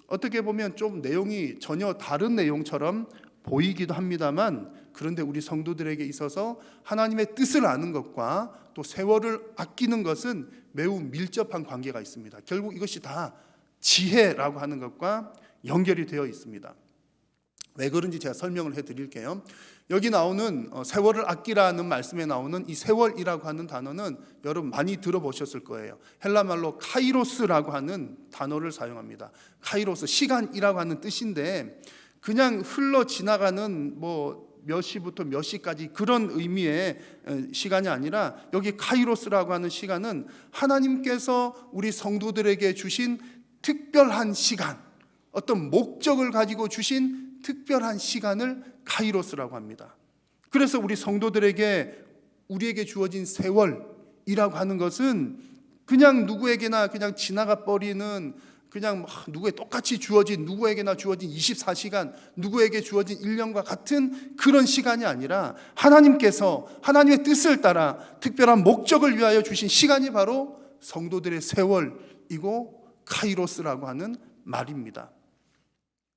어떻게 보면 좀 내용이 전혀 다른 내용처럼 보이기도 합니다만, 그런데 우리 성도들에게 있어서 하나님의 뜻을 아는 것과 또 세월을 아끼는 것은 매우 밀접한 관계가 있습니다. 결국 이것이 다 지혜라고 하는 것과 연결이 되어 있습니다. 왜 그런지 제가 설명을 해드릴게요. 여기 나오는 세월을 아끼라는 말씀에 나오는 이 세월이라고 하는 단어는 여러분 많이 들어보셨을 거예요. 헬라말로 카이로스라고 하는 단어를 사용합니다. 카이로스, 시간이라고 하는 뜻인데, 그냥 흘러 지나가는 몇 시부터 몇 시까지 그런 의미의 시간이 아니라, 여기 카이로스라고 하는 시간은 하나님께서 우리 성도들에게 주신 특별한 시간, 어떤 목적을 가지고 주신 특별한 시간을 카이로스라고 합니다. 그래서 우리 성도들에게, 우리에게 주어진 세월이라고 하는 것은 그냥 누구에게나 그냥 지나가 버리는, 그냥 누구에 똑같이 주어진, 누구에게나 주어진 24시간, 누구에게 주어진 1년과 같은 그런 시간이 아니라, 하나님께서 하나님의 뜻을 따라 특별한 목적을 위하여 주신 시간이 바로 성도들의 세월이고 카이로스라고 하는 말입니다.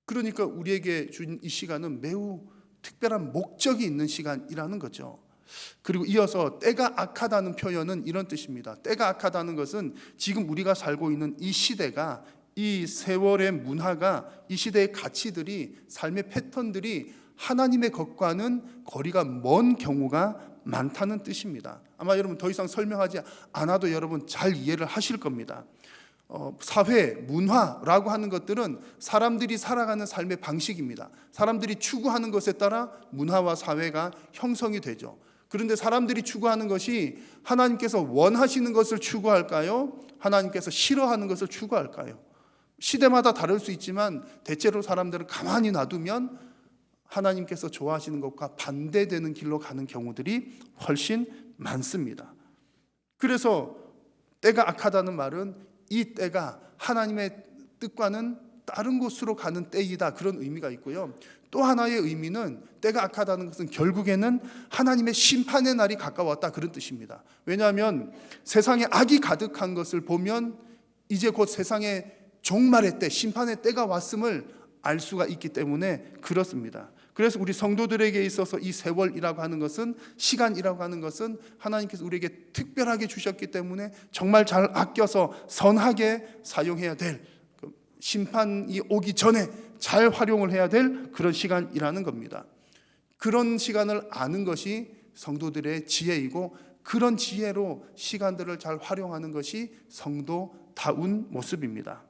그러니까 우리에게 준 이 시간은 매우 특별한 목적이 있는 시간이라는 거죠. 그리고 이어서 때가 악하다는 표현은 이런 뜻입니다. 때가 악하다는 것은 지금 우리가 살고 있는 이 시대가, 이 세월의 문화가, 이 시대의 가치들이, 삶의 패턴들이 하나님의 것과는 거리가 먼 경우가 많다는 뜻입니다. 아마 여러분 더 이상 설명하지 않아도 여러분 잘 이해를 하실 겁니다. 사회, 문화라고 하는 것들은 사람들이 살아가는 삶의 방식입니다. 사람들이 추구하는 것에 따라 문화와 사회가 형성이 되죠. 그런데 사람들이 추구하는 것이 하나님께서 원하시는 것을 추구할까요? 하나님께서 싫어하는 것을 추구할까요? 시대마다 다를 수 있지만 대체로 사람들은 가만히 놔두면 하나님께서 좋아하시는 것과 반대되는 길로 가는 경우들이 훨씬 많습니다. 그래서 때가 악하다는 말은 이 때가 하나님의 뜻과는 다른 곳으로 가는 때이다, 그런 의미가 있고요. 또 하나의 의미는, 때가 악하다는 것은 결국에는 하나님의 심판의 날이 가까웠다, 그런 뜻입니다. 왜냐하면 세상에 악이 가득한 것을 보면 이제 곧 세상의 종말의 때, 심판의 때가 왔음을 알 수가 있기 때문에 그렇습니다. 그래서 우리 성도들에게 있어서 이 세월이라고 하는 것은, 시간이라고 하는 것은 하나님께서 우리에게 특별하게 주셨기 때문에 정말 잘 아껴서 선하게 사용해야 될, 심판이 오기 전에 잘 활용을 해야 될 그런 시간이라는 겁니다. 그런 시간을 아는 것이 성도들의 지혜이고, 그런 지혜로 시간들을 잘 활용하는 것이 성도다운 모습입니다.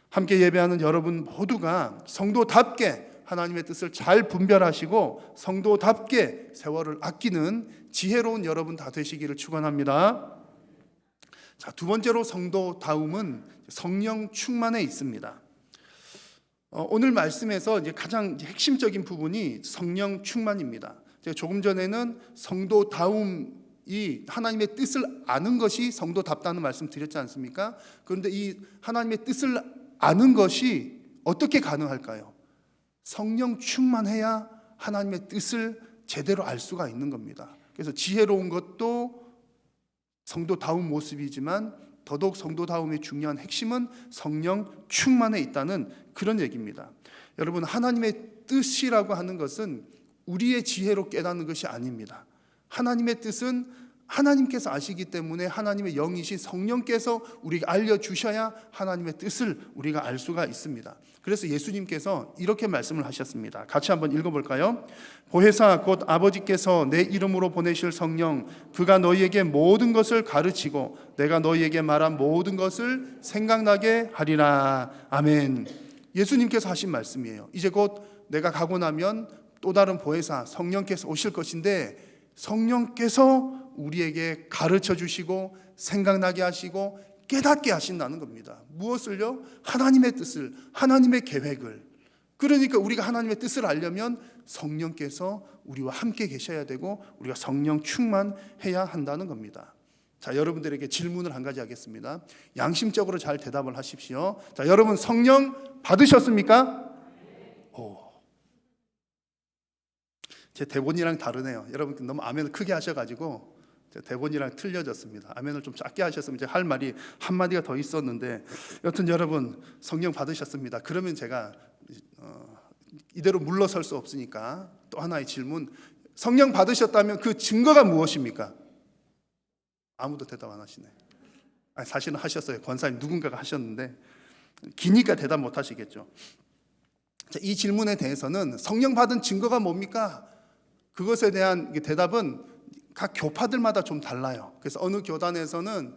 함께 예배하는 여러분 모두가 성도답게 하나님의 뜻을 잘 분별하시고 성도답게 세월을 아끼는 지혜로운 여러분 다 되시기를 축원합니다. 자, 두 번째로 성도다움은 성령 충만에 있습니다. 오늘 말씀에서 이제 가장 핵심적인 부분이 성령 충만입니다. 제가 조금 전에는 성도다움이 하나님의 뜻을 아는 것이 성도답다는 말씀 드렸지 않습니까? 그런데 이 하나님의 뜻을 아는 것이 어떻게 가능할까요? 성령 충만해야 하나님의 뜻을 제대로 알 수가 있는 겁니다. 그래서 지혜로운 것도 성도다운 모습이지만 더더욱 성도다움의 중요한 핵심은 성령 충만에 있다는 그런 얘기입니다. 여러분, 하나님의 뜻이라고 하는 것은 우리의 지혜로 깨닫는 것이 아닙니다. 하나님의 뜻은 하나님께서 아시기 때문에 하나님의 영이신 성령께서 우리에게 알려주셔야 하나님의 뜻을 우리가 알 수가 있습니다. 그래서 예수님께서 이렇게 말씀을 하셨습니다. 같이 한번 읽어볼까요? 보혜사 곧 아버지께서 내 이름으로 보내실 성령, 그가 너희에게 모든 것을 가르치고 내가 너희에게 말한 모든 것을 생각나게 하리라. 아멘. 예수님께서 하신 말씀이에요. 이제 곧 내가 가고 나면 또 다른 보혜사 성령께서 오실 것인데, 성령께서 우리에게 가르쳐 주시고 생각나게 하시고 깨닫게 하신다는 겁니다. 무엇을요? 하나님의 뜻을, 하나님의 계획을. 그러니까 우리가 하나님의 뜻을 알려면 성령께서 우리와 함께 계셔야 되고 우리가 성령 충만해야 한다는 겁니다. 자, 여러분들에게 질문을 한 가지 하겠습니다. 양심적으로 잘 대답을 하십시오. 자, 여러분 성령 받으셨습니까? 제 대본이랑 다르네요. 여러분 너무 아멘을 크게 하셔가지고 제 대본이랑 틀려졌습니다. 아멘을 좀 작게 하셨으면 제가 할 말이 한마디가 더 있었는데, 여튼 여러분 성령 받으셨습니다. 그러면 제가 이대로 물러설 수 없으니까 또 하나의 질문. 성령 받으셨다면 그 증거가 무엇입니까? 아무도 대답 안 하시네. 아니, 사실은 하셨어요. 권사님 누군가가 하셨는데 기니까 대답 못 하시겠죠. 자, 이 질문에 대해서는 성령 받은 증거가 뭡니까? 그것에 대한 대답은 각 교파들마다 좀 달라요. 그래서 어느 교단에서는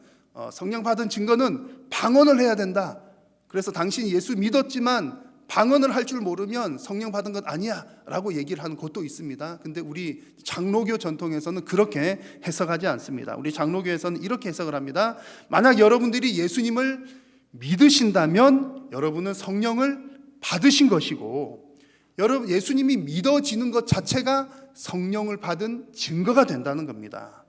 성령 받은 증거는 방언을 해야 된다. 그래서 당신이 예수 믿었지만 방언을 할 줄 모르면 성령 받은 것 아니야 라고 얘기를 하는 곳도 있습니다. 근데 우리 장로교 전통에서는 그렇게 해석하지 않습니다. 우리 장로교에서는 이렇게 해석을 합니다. 만약 여러분들이 예수님을 믿으신다면 여러분은 성령을 받으신 것이고, 여러분 예수님이 믿어지는 것 자체가 성령을 받은 증거가 된다는 겁니다.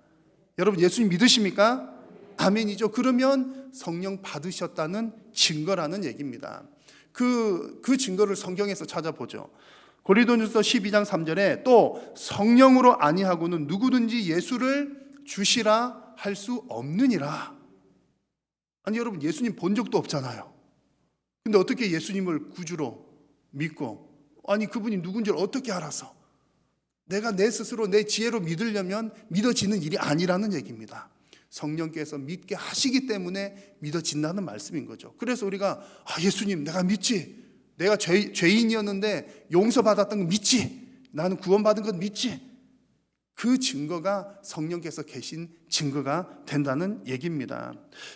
여러분 예수님 믿으십니까? 아멘이죠. 그러면 성령 받으셨다는 증거라는 얘기입니다. 그 증거를 성경에서 찾아보죠. 고린도전서 12장 3절에 또 성령으로 아니하고는 누구든지 예수를 주시라 할 수 없느니라. 아니 여러분 예수님 본 적도 없잖아요. 근데 어떻게 예수님을 구주로 믿고, 아니 그분이 누군지를 어떻게 알아서, 내가 내 스스로 내 지혜로 믿으려면 믿어지는 일이 아니라는 얘기입니다. 성령께서 믿게 하시기 때문에 믿어진다는 말씀인 거죠. 그래서 우리가 예수님 내가 믿지, 내가 죄인이었는데 용서받았던 거 믿지, 나는 구원받은 건 믿지, 그 증거가 성령께서 계신 증거가 된다는 얘기입니다.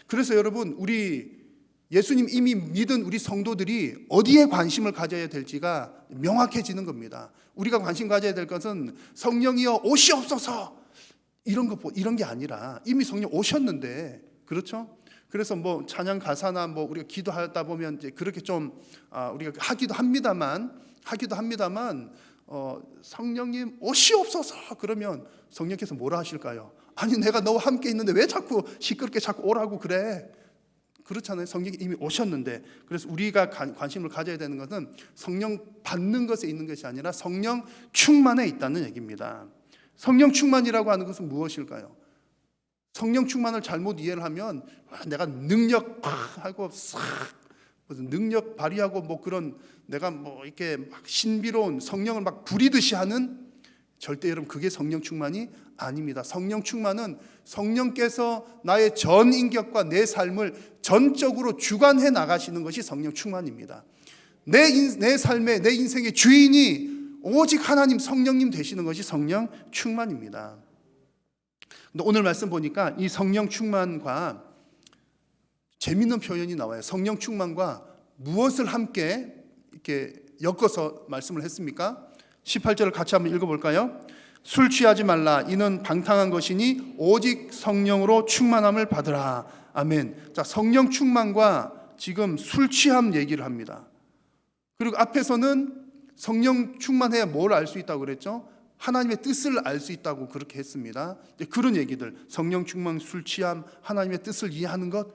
그래서 여러분 우리 예수님 이미 믿은 우리 성도들이 어디에 관심을 가져야 될지가 명확해지는 겁니다. 우리가 관심 가져야 될 것은 성령이여 오시옵소서 이런 게 아니라 이미 성령 오셨는데, 그렇죠? 그래서 뭐 찬양 가사나 뭐 우리가 기도하다 보면 이제 그렇게 좀 우리가 하기도 합니다만 성령님 오시옵소서 그러면 성령께서 뭐라 하실까요? 아니 내가 너와 함께 있는데 왜 자꾸 시끄럽게 자꾸 오라고 그래? 그렇잖아요. 성령이 이미 오셨는데. 그래서 우리가 관심을 가져야 되는 것은 성령 받는 것에 있는 것이 아니라 성령 충만에 있다는 얘기입니다. 성령 충만이라고 하는 것은 무엇일까요? 성령 충만을 잘못 이해를 하면 내가 능력 하고 싹 무슨 능력 발휘하고 뭐 그런 내가 뭐 이렇게 막 신비로운 성령을 막 부리듯이 하는, 절대 여러분 그게 성령 충만이 아닙니다. 성령 충만은 성령께서 나의 전 인격과 내 삶을 전적으로 주관해 나가시는 것이 성령 충만입니다. 내 삶의 내 인생의 주인이 오직 하나님 성령님 되시는 것이 성령 충만입니다. 근데 오늘 말씀 보니까 이 성령 충만과 재미있는 표현이 나와요. 성령 충만과 무엇을 함께 이렇게 엮어서 말씀을 했습니까? 18절을 같이 한번 읽어볼까요? 술 취하지 말라. 이는 방탕한 것이니 오직 성령으로 충만함을 받으라. 아멘. 자, 성령 충만과 지금 술 취함 얘기를 합니다. 그리고 앞에서는 성령 충만해야 뭘 알 수 있다고 그랬죠? 하나님의 뜻을 알 수 있다고 그렇게 했습니다. 그런 얘기들, 성령 충만, 술 취함, 하나님의 뜻을 이해하는 것,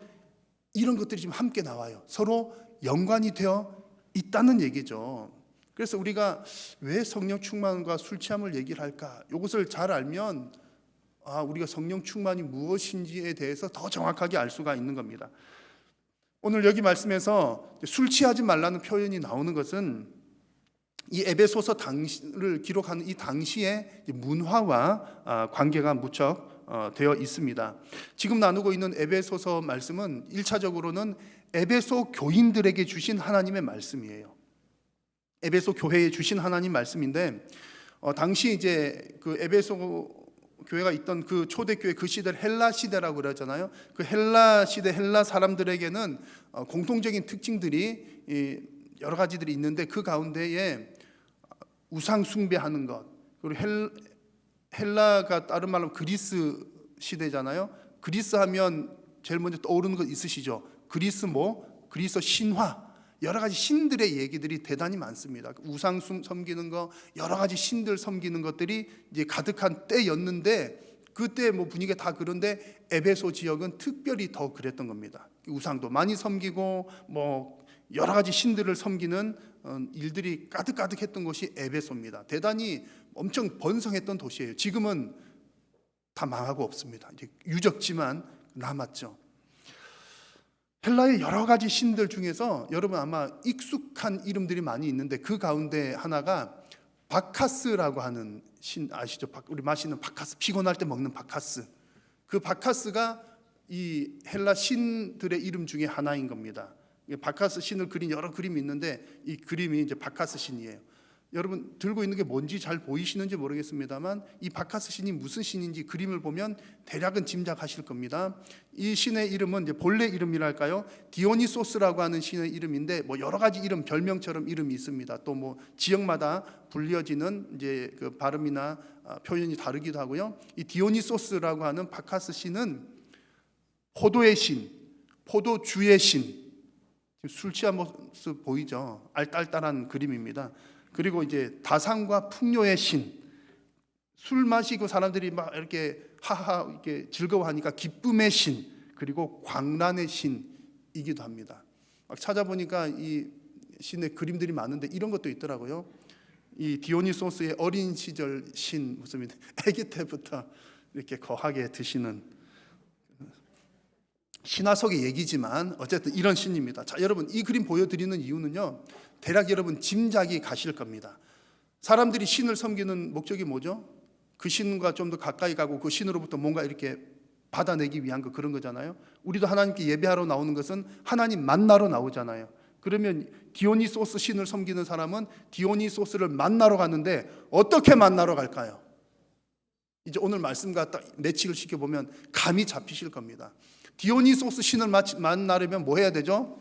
이런 것들이 지금 함께 나와요. 서로 연관이 되어 있다는 얘기죠. 그래서 우리가 왜 성령 충만과 술 취함을 얘기를 할까? 이것을 잘 알면 우리가 성령 충만이 무엇인지에 대해서 더 정확하게 알 수가 있는 겁니다. 오늘 여기 말씀에서 술 취하지 말라는 표현이 나오는 것은 이 에베소서 당시를 기록하는 이 당시의 문화와 관계가 무척 되어 있습니다. 지금 나누고 있는 에베소서 말씀은 1차적으로는 에베소 교인들에게 주신 하나님의 말씀이에요. 에베소 교회에 주신 하나님 말씀인데 당시 이제 그 에베소 교회가 있던 그 초대교회 그 시대를 헬라 시대라고 그러잖아요. 그 헬라 시대 헬라 사람들에게는 공통적인 특징들이 여러 가지들이 있는데 그 가운데에 우상 숭배하는 것, 그리고 헬라가 다른 말로 그리스 시대잖아요. 그리스 하면 제일 먼저 떠오르는 것 있으시죠? 그리스 신화, 여러 가지 신들의 얘기들이 대단히 많습니다. 우상 섬기는 거, 여러 가지 신들 섬기는 것들이 이제 가득한 때였는데 그때 분위기가 다 그런데 에베소 지역은 특별히 더 그랬던 겁니다. 우상도 많이 섬기고 여러 가지 신들을 섬기는 일들이 가득가득했던 곳이 에베소입니다. 대단히 엄청 번성했던 도시예요. 지금은 다 망하고 없습니다. 이제 유적지만 남았죠. 헬라의 여러 가지 신들 중에서 여러분 아마 익숙한 이름들이 많이 있는데 그 가운데 하나가 바카스라고 하는 신 아시죠? 우리 마시는 바카스, 피곤할 때 먹는 바카스. 그 바카스가 이 헬라 신들의 이름 중에 하나인 겁니다. 바카스 신을 그린 여러 그림이 있는데 이 그림이 이제 바카스 신이에요. 여러분 들고 있는 게 뭔지 잘 보이시는지 모르겠습니다만 이 바카스 신이 무슨 신인지 그림을 보면 대략은 짐작하실 겁니다. 이 신의 이름은 이제 본래 이름이랄까요? 디오니소스라고 하는 신의 이름인데 여러 가지 이름 별명처럼 이름이 있습니다. 또 지역마다 불려지는 이제 그 발음이나 표현이 다르기도 하고요. 이 디오니소스라고 하는 바카스 신은 포도의 신, 포도주의 신. 술 취한 모습 보이죠? 알딸딸한 그림입니다. 그리고 이제 다산과 풍요의 신, 술 마시고 사람들이 막 이렇게 하하 이렇게 즐거워하니까 기쁨의 신, 그리고 광란의 신이기도 합니다. 막 찾아보니까 이 신의 그림들이 많은데 이런 것도 있더라고요. 이 디오니소스의 어린 시절 신, 무슨 아기 때부터 이렇게 거하게 드시는 신화 속의 얘기지만 어쨌든 이런 신입니다. 자, 여러분 이 그림 보여드리는 이유는요. 대략 여러분 짐작이 가실 겁니다. 사람들이 신을 섬기는 목적이 뭐죠? 그 신과 좀 더 가까이 가고 그 신으로부터 뭔가 이렇게 받아내기 위한 그런 거잖아요. 우리도 하나님께 예배하러 나오는 것은 하나님 만나러 나오잖아요. 그러면 디오니소스 신을 섬기는 사람은 디오니소스를 만나러 가는데 어떻게 만나러 갈까요? 이제 오늘 말씀과 딱 매치를 시켜보면 감이 잡히실 겁니다. 디오니소스 신을 만나려면 뭐 해야 되죠?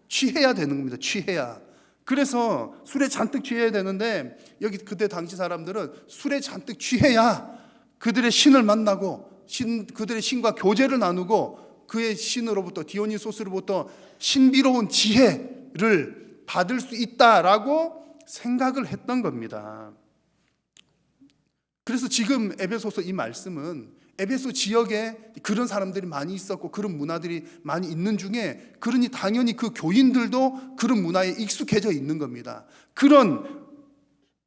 취해야 되는 겁니다. 취해야. 그래서 술에 잔뜩 취해야 되는데 여기 그때 당시 사람들은 술에 잔뜩 취해야 그들의 신을 만나고 그들의 신과 교제를 나누고 그의 신으로부터 디오니소스로부터 신비로운 지혜를 받을 수 있다라고 생각을 했던 겁니다. 그래서 지금 에베소서 이 말씀은 에베소 지역에 그런 사람들이 많이 있었고 그런 문화들이 많이 있는 중에 그러니 당연히 그 교인들도 그런 문화에 익숙해져 있는 겁니다. 그런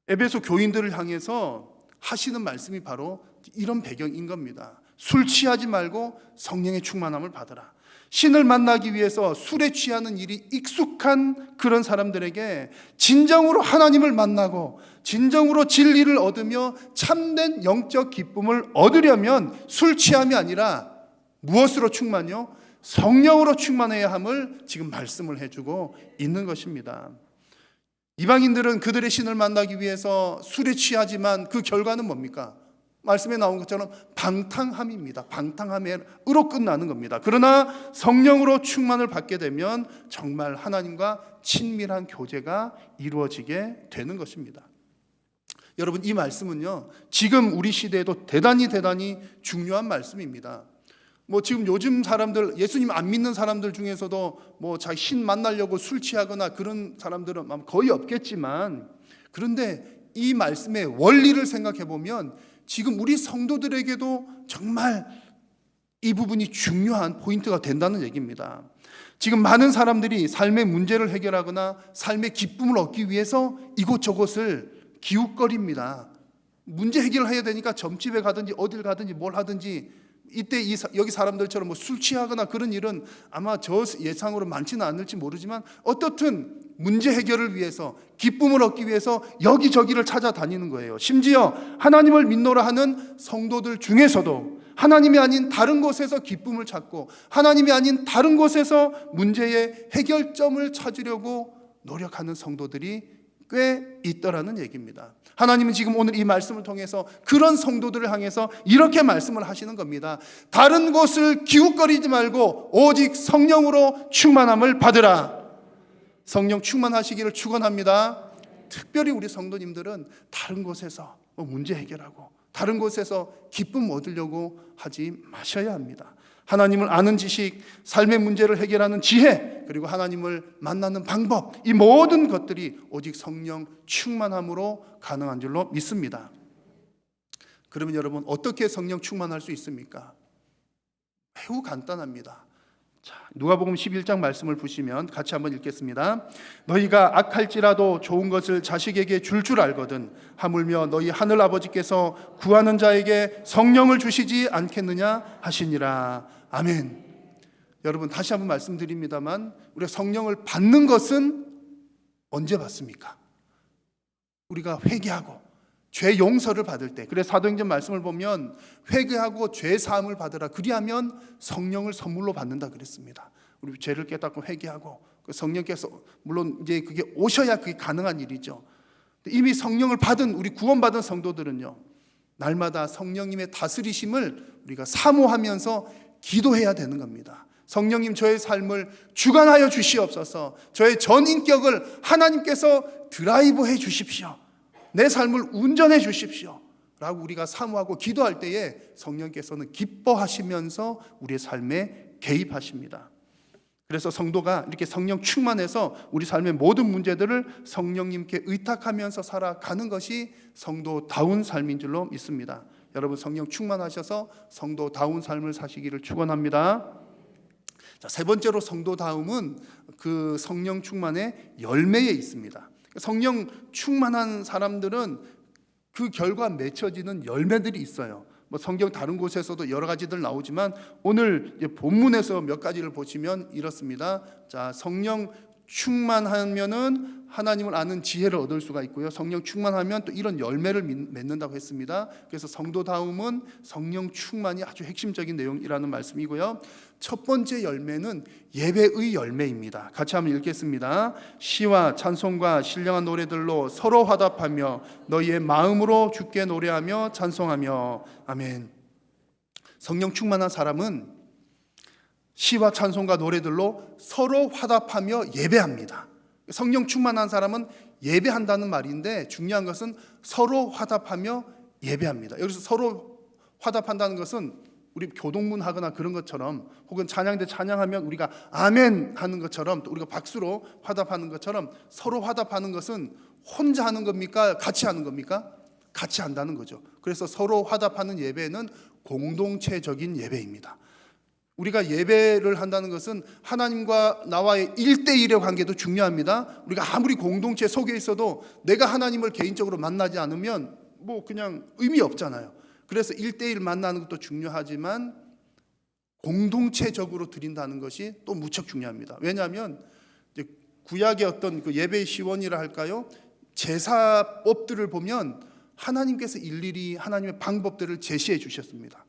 에베소 교인들을 향해서 하시는 말씀이 바로 이런 배경인 겁니다. 술 취하지 말고 성령의 충만함을 받으라. 신을 만나기 위해서 술에 취하는 일이 익숙한 그런 사람들에게 진정으로 하나님을 만나고 진정으로 진리를 얻으며 참된 영적 기쁨을 얻으려면 술 취함이 아니라 무엇으로 충만요? 성령으로 충만해야 함을 지금 말씀을 해주고 있는 것입니다. 이방인들은 그들의 신을 만나기 위해서 술에 취하지만 그 결과는 뭡니까? 말씀에 나온 것처럼 방탕함입니다. 방탕함으로 끝나는 겁니다. 그러나 성령으로 충만을 받게 되면 정말 하나님과 친밀한 교제가 이루어지게 되는 것입니다. 여러분 이 말씀은요 지금 우리 시대에도 대단히 중요한 말씀입니다. 지금 요즘 사람들 예수님 안 믿는 사람들 중에서도 자기 신 만나려고 술 취하거나 그런 사람들은 거의 없겠지만 그런데 이 말씀의 원리를 생각해 보면 지금 우리 성도들에게도 정말 이 부분이 중요한 포인트가 된다는 얘기입니다. 지금 많은 사람들이 삶의 문제를 해결하거나 삶의 기쁨을 얻기 위해서 이곳저곳을 기웃거립니다. 문제 해결을 해야 되니까 점집에 가든지 어딜 가든지 뭘 하든지, 이때 여기 사람들처럼 뭐 술 취하거나 그런 일은 아마 저 예상으로 많지는 않을지 모르지만 어떻든 문제 해결을 위해서, 기쁨을 얻기 위해서 여기저기를 찾아다니는 거예요. 심지어 하나님을 믿노라 하는 성도들 중에서도 하나님이 아닌 다른 곳에서 기쁨을 찾고 하나님이 아닌 다른 곳에서 문제의 해결점을 찾으려고 노력하는 성도들이 꽤 있더라는 얘기입니다. 하나님은 지금 오늘 이 말씀을 통해서 그런 성도들을 향해서 이렇게 말씀을 하시는 겁니다. 다른 곳을 기웃거리지 말고 오직 성령으로 충만함을 받으라. 성령 충만하시기를 축원합니다. 특별히 우리 성도님들은 다른 곳에서 문제 해결하고 다른 곳에서 기쁨 얻으려고 하지 마셔야 합니다. 하나님을 아는 지식, 삶의 문제를 해결하는 지혜, 그리고 하나님을 만나는 방법, 이 모든 것들이 오직 성령 충만함으로 가능한 줄로 믿습니다. 그러면 여러분, 어떻게 성령 충만할 수 있습니까? 매우 간단합니다. 자, 누가복음 11장 말씀을 보시면 같이 한번 읽겠습니다. 너희가 악할지라도 좋은 것을 자식에게 줄 알거든 하물며 너희 하늘 아버지께서 구하는 자에게 성령을 주시지 않겠느냐 하시니라. 아멘. 여러분, 다시 한번 말씀드립니다만 우리가 성령을 받는 것은 언제 받습니까? 우리가 회개하고 죄 용서를 받을 때. 그래서 사도행전 말씀을 보면 회개하고 죄 사함을 받으라, 그리하면 성령을 선물로 받는다 그랬습니다. 우리 죄를 깨닫고 회개하고 그 성령께서, 물론 이제 그게 오셔야 그게 가능한 일이죠. 이미 성령을 받은 우리 구원받은 성도들은요, 날마다 성령님의 다스리심을 우리가 사모하면서 기도해야 되는 겁니다. 성령님, 저의 삶을 주관하여 주시옵소서. 저의 전 인격을 하나님께서 드라이브해 주십시오. 내 삶을 운전해 주십시오 라고 우리가 사모하고 기도할 때에 성령께서는 기뻐하시면서 우리의 삶에 개입하십니다. 그래서 성도가 이렇게 성령 충만해서 우리 삶의 모든 문제들을 성령님께 의탁하면서 살아가는 것이 성도다운 삶인 줄로 믿습니다. 여러분, 성령 충만하셔서 성도다운 삶을 사시기를 축원합니다. 자, 세 번째로 성도다움은 그 성령 충만의 열매에 있습니다. 성령 충만한 사람들은 그 결과 맺혀지는 열매들이 있어요. 뭐 성경 다른 곳에서도 여러 가지들 나오지만 오늘 본문에서 몇 가지를 보시면 이렇습니다. 자, 성령 충만하면은 하나님을 아는 지혜를 얻을 수가 있고요. 성령 충만하면 또 이런 열매를 맺는다고 했습니다. 그래서 성도다움은 성령 충만이 아주 핵심적인 내용이라는 말씀이고요. 첫 번째 열매는 예배의 열매입니다. 같이 한번 읽겠습니다. 시와 찬송과 신령한 노래들로 서로 화답하며 너희의 마음으로 주께 노래하며 찬송하며. 아멘. 성령 충만한 사람은 시와 찬송과 노래들로 서로 화답하며 예배합니다. 성령 충만한 사람은 예배한다는 말인데 중요한 것은 서로 화답하며 예배합니다. 여기서 서로 화답한다는 것은 우리 교동문 하거나 그런 것처럼, 혹은 찬양대 찬양하면 우리가 아멘 하는 것처럼, 또 우리가 박수로 화답하는 것처럼 서로 화답하는 것은 혼자 하는 겁니까? 같이 하는 겁니까? 같이 한다는 거죠. 그래서 서로 화답하는 예배는 공동체적인 예배입니다. 우리가 예배를 한다는 것은 하나님과 나와의 1대1의 관계도 중요합니다. 우리가 아무리 공동체 속에 있어도 내가 하나님을 개인적으로 만나지 않으면 뭐 그냥 의미 없잖아요. 그래서 1대1 만나는 것도 중요하지만 공동체적으로 드린다는 것이 또 무척 중요합니다. 왜냐하면 이제 구약의 어떤 그 예배의 시원이라 할까요? 제사법들을 보면 하나님께서 일일이 하나님의 방법들을 제시해 주셨습니다.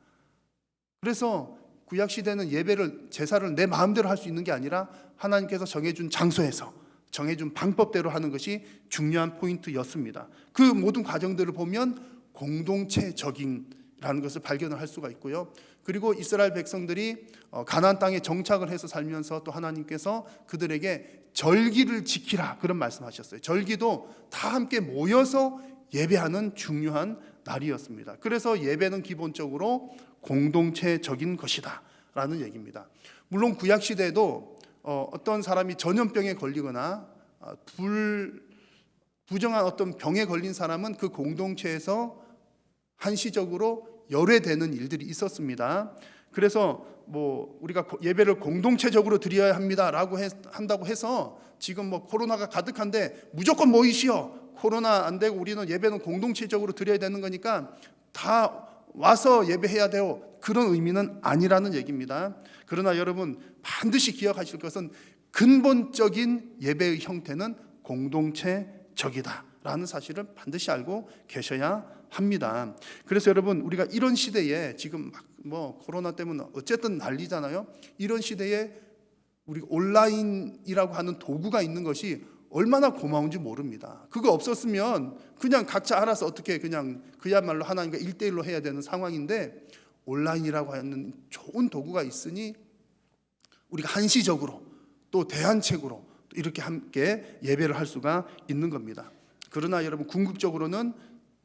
그래서 구약 시대는 예배를, 제사를 내 마음대로 할 수 있는 게 아니라 하나님께서 정해준 장소에서 정해준 방법대로 하는 것이 중요한 포인트였습니다. 그 모든 과정들을 보면 공동체적인라는 것을 발견을 할 수가 있고요. 그리고 이스라엘 백성들이 가나안 땅에 정착을 해서 살면서 또 하나님께서 그들에게 절기를 지키라 그런 말씀하셨어요. 절기도 다 함께 모여서 예배하는 중요한 날이었습니다. 그래서 예배는 기본적으로 공동체적인 것이다 라는 얘기입니다. 물론 구약 시대에도 어떤 사람이 전염병에 걸리거나 부정한 어떤 병에 걸린 사람은 그 공동체에서 한시적으로 열외되는 일들이 있었습니다. 그래서 뭐 우리가 예배를 공동체적으로 드려야 합니다라고 한다고 해서 지금 뭐 코로나가 가득한데 무조건 모이시오. 코로나 안 되고 우리는 예배는 공동체적으로 드려야 되는 거니까 다 와서 예배해야 돼요. 그런 의미는 아니라는 얘기입니다. 그러나 여러분 반드시 기억하실 것은 근본적인 예배의 형태는 공동체적이다라는 사실을 반드시 알고 계셔야 합니다. 그래서 여러분 우리가 이런 시대에 지금 뭐 코로나 때문에 어쨌든 난리잖아요. 이런 시대에 우리 온라인이라고 하는 도구가 있는 것이 얼마나 고마운지 모릅니다. 그거 없었으면 그냥 각자 알아서 어떻게 그냥 그야말로 하나님과 1대1로 해야 되는 상황인데 온라인이라고 하는 좋은 도구가 있으니 우리가 한시적으로 또 대안책으로 이렇게 함께 예배를 할 수가 있는 겁니다. 그러나 여러분 궁극적으로는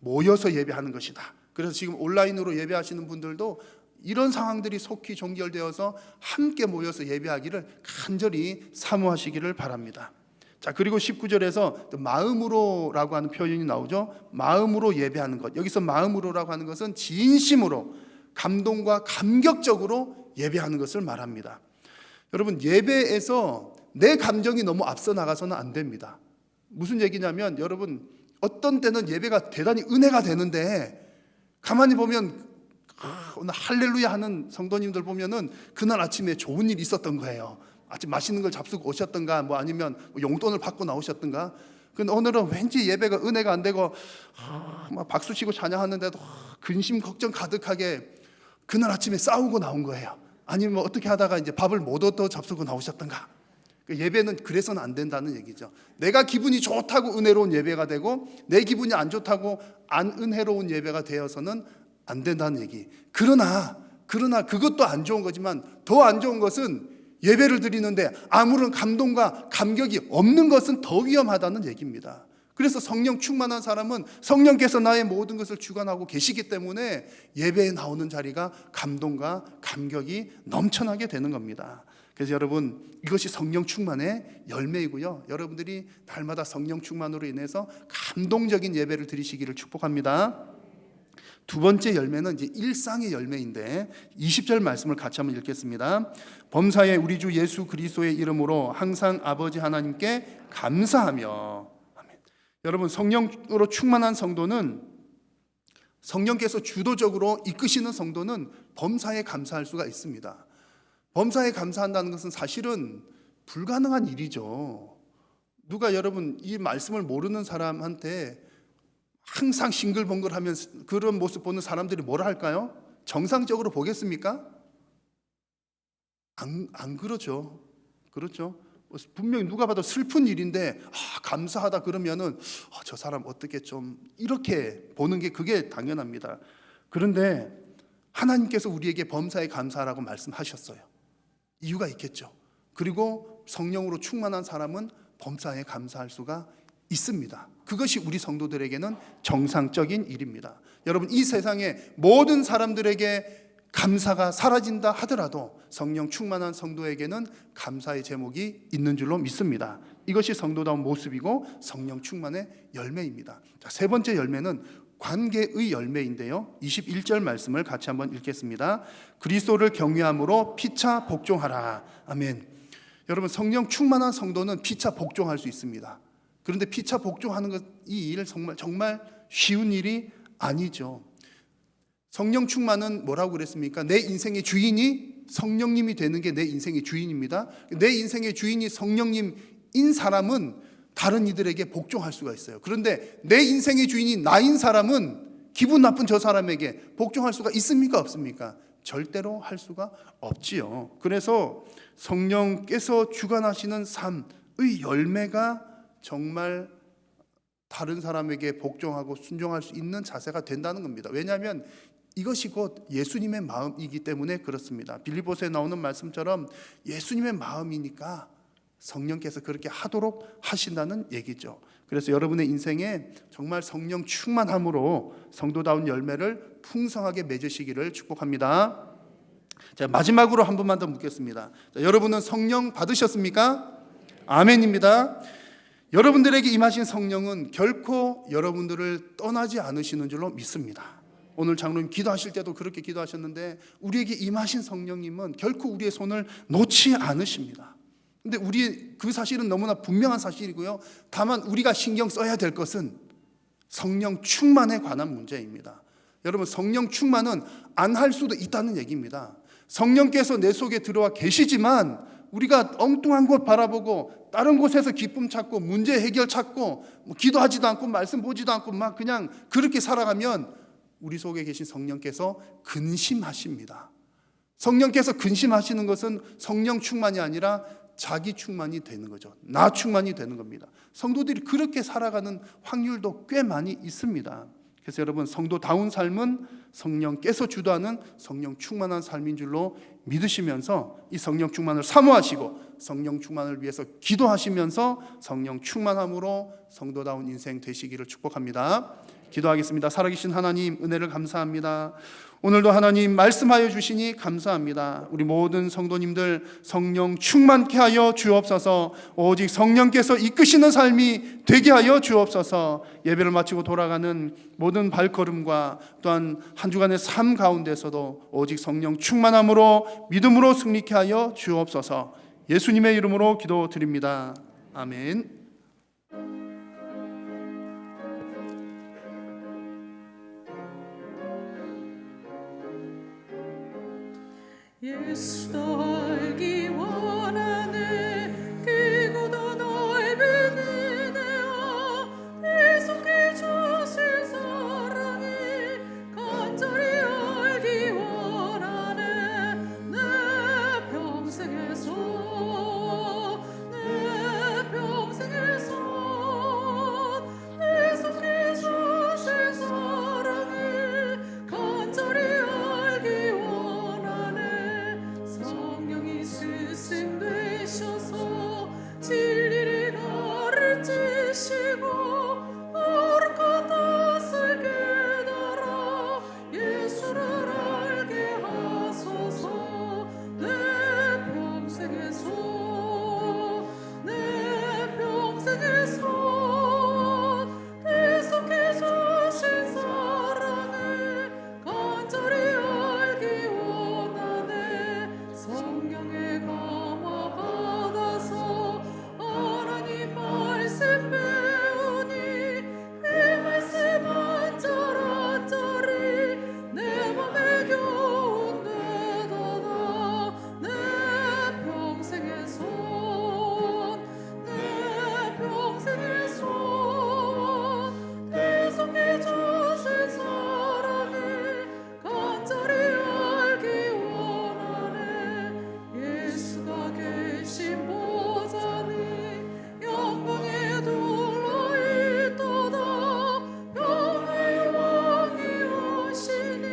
모여서 예배하는 것이다. 그래서 지금 온라인으로 예배하시는 분들도 이런 상황들이 속히 종결되어서 함께 모여서 예배하기를 간절히 사모하시기를 바랍니다. 자, 그리고 19절에서 마음으로라고 하는 표현이 나오죠. 마음으로 예배하는 것. 여기서 마음으로라고 하는 것은 진심으로 감동과 감격적으로 예배하는 것을 말합니다. 여러분 예배에서 내 감정이 너무 앞서 나가서는 안 됩니다. 무슨 얘기냐면 여러분 어떤 때는 예배가 대단히 은혜가 되는데 가만히 보면 오늘 할렐루야 하는 성도님들 보면은 그날 아침에 좋은 일이 있었던 거예요. 아침 맛있는 걸 잡수고 오셨던가 뭐 아니면 용돈을 받고 나오셨던가. 근데 오늘은 왠지 예배가 은혜가 안 되고 막 박수 치고 찬양하는데도 근심 걱정 가득하게 그날 아침에 싸우고 나온 거예요. 아니면 어떻게 하다가 이제 밥을 못 얻어 잡수고 나오셨던가. 예배는 그래서는 안 된다는 얘기죠. 내가 기분이 좋다고 은혜로운 예배가 되고 내 기분이 안 좋다고 안 은혜로운 예배가 되어서는 안 된다는 얘기. 그러나 그것도 안 좋은 거지만 더 안 좋은 것은 예배를 드리는데 아무런 감동과 감격이 없는 것은 더 위험하다는 얘기입니다. 그래서 성령 충만한 사람은 성령께서 나의 모든 것을 주관하고 계시기 때문에 예배에 나오는 자리가 감동과 감격이 넘쳐나게 되는 겁니다. 그래서 여러분 이것이 성령 충만의 열매이고요. 여러분들이 날마다 성령 충만으로 인해서 감동적인 예배를 드리시기를 축복합니다. 두 번째 열매는 이제 일상의 열매인데 20절 말씀을 같이 한번 읽겠습니다. 범사에 우리 주 예수 그리스도의 이름으로 항상 아버지 하나님께 감사하며. 아멘. 여러분 성령으로 충만한 성도는 성령께서 주도적으로 이끄시는 성도는 범사에 감사할 수가 있습니다. 범사에 감사한다는 것은 사실은 불가능한 일이죠. 누가 여러분 이 말씀을 모르는 사람한테 항상 싱글벙글하면서 그런 모습 보는 사람들이 뭐라 할까요? 정상적으로 보겠습니까? 안 그러죠. 그렇죠. 분명히 누가 봐도 슬픈 일인데 감사하다 그러면은 저 사람 어떻게 좀 이렇게 보는 게 그게 당연합니다. 그런데 하나님께서 우리에게 범사에 감사하라고 말씀하셨어요. 이유가 있겠죠. 그리고 성령으로 충만한 사람은 범사에 감사할 수가 있습니다. 그것이 우리 성도들에게는 정상적인 일입니다. 여러분 이 세상에 모든 사람들에게 감사가 사라진다 하더라도 성령 충만한 성도에게는 감사의 제목이 있는 줄로 믿습니다. 이것이 성도다운 모습이고 성령 충만의 열매입니다. 자, 세 번째 열매는 관계의 열매인데요. 21절 말씀을 같이 한번 읽겠습니다. 그리스도를 경외함으로 피차 복종하라. 아멘. 여러분 성령 충만한 성도는 피차 복종할 수 있습니다. 그런데 피차 복종하는 것, 이 일 정말 쉬운 일이 아니죠. 성령 충만은 뭐라고 그랬습니까? 내 인생의 주인이 성령님이 되는 게 내 인생의 주인입니다. 내 인생의 주인이 성령님인 사람은 다른 이들에게 복종할 수가 있어요. 그런데 내 인생의 주인이 나인 사람은 기분 나쁜 저 사람에게 복종할 수가 있습니까? 없습니까? 절대로 할 수가 없지요. 그래서 성령께서 주관하시는 삶의 열매가 정말 다른 사람에게 복종하고 순종할 수 있는 자세가 된다는 겁니다. 왜냐하면 이것이 곧 예수님의 마음이기 때문에 그렇습니다. 빌립보서에 나오는 말씀처럼 예수님의 마음이니까 성령께서 그렇게 하도록 하신다는 얘기죠. 그래서 여러분의 인생에 정말 성령 충만함으로 성도다운 열매를 풍성하게 맺으시기를 축복합니다. 자, 마지막으로 한 번만 더 묻겠습니다. 자, 여러분은 성령 받으셨습니까? 아멘입니다. 여러분들에게 임하신 성령은 결코 여러분들을 떠나지 않으시는 줄로 믿습니다. 오늘 장로님 기도하실 때도 그렇게 기도하셨는데 우리에게 임하신 성령님은 결코 우리의 손을 놓지 않으십니다. 근데 우리 그 사실은 너무나 분명한 사실이고요. 다만 우리가 신경 써야 될 것은 성령 충만에 관한 문제입니다. 여러분, 성령 충만은 안 할 수도 있다는 얘기입니다. 성령께서 내 속에 들어와 계시지만 우리가 엉뚱한 곳 바라보고 다른 곳에서 기쁨 찾고 문제 해결 찾고 기도하지도 않고 말씀 보지도 않고 막 그냥 그렇게 살아가면 우리 속에 계신 성령께서 근심하십니다. 성령께서 근심하시는 것은 성령 충만이 아니라 자기 충만이 되는 거죠. 나 충만이 되는 겁니다. 성도들이 그렇게 살아가는 확률도 꽤 많이 있습니다. 그래서 여러분, 성도다운 삶은 성령께서 주도하는 성령 충만한 삶인 줄로 믿으시면서 이 성령 충만을 사모하시고 성령 충만을 위해서 기도하시면서 성령 충만함으로 성도다운 인생 되시기를 축복합니다. 기도하겠습니다. 살아계신 하나님, 은혜를 감사합니다. 오늘도 하나님 말씀하여 주시니 감사합니다. 우리 모든 성도님들 성령 충만케 하여 주옵소서. 오직 성령께서 이끄시는 삶이 되게 하여 주옵소서. 예배를 마치고 돌아가는 모든 발걸음과 또한 한 주간의 삶 가운데서도 오직 성령 충만함으로 믿음으로 승리케 하여 주옵소서. 예수님의 이름으로 기도드립니다. 아멘. 예수 알기 원하네. 길고도 넓은 은혜와 계속해 주실 사랑이 간절히 알기 원하네. 내 평생에서 계속해 주실 사랑이 간절히 알기 원하네. 성령이 스승되셔서 진리를 가르치시고 거룩한 뜻을 깨달아 예수를 알게 하소서. 내 평생에서 계속해 주신 사랑을 간절히 알기 원하네. 성령의 감화 받아서 하나님 말씀 배우니 그 말씀 한 절 한 절이 내 맘에 교훈 되도다. 내 평생에서 계속해 주신 사랑을 간절히 알기 원하네. 예수가 계신 보좌는 영광에 둘러있도다. 영의 왕이 오시니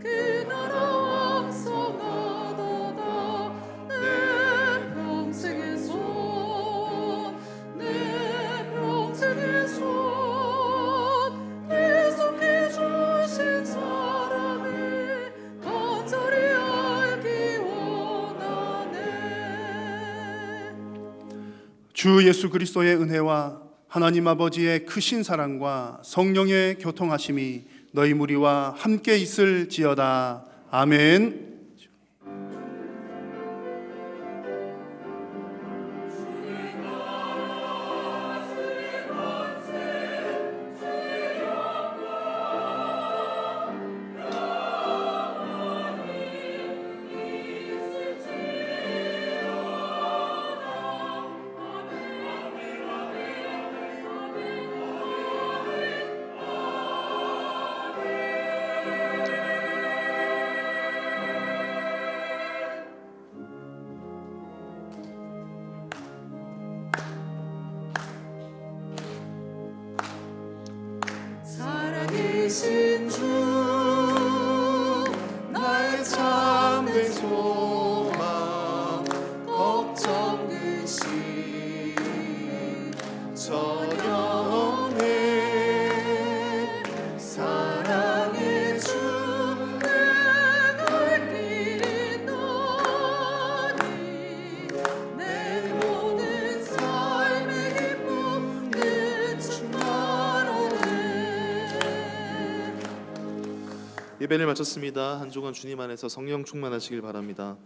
그 나라 왕성하도다. 내 평생에서 계속해 주신 사랑을 간절히 알기 원하네. 주 예수 그리스도의 은혜와 하나님 아버지의 크신 사랑과 성령의 교통하심이 너희 무리와 함께 있을지어다. 아멘. 살아계신 주 나의 참된 소망 걱정 근심 전혀 없네. 사랑의 주 내 갈 길이 너니 내 모든 삶의 기쁨 늘 충만하네. 예배를 마쳤습니다. 한 주간 주님 안에서 성령 충만하시길 바랍니다.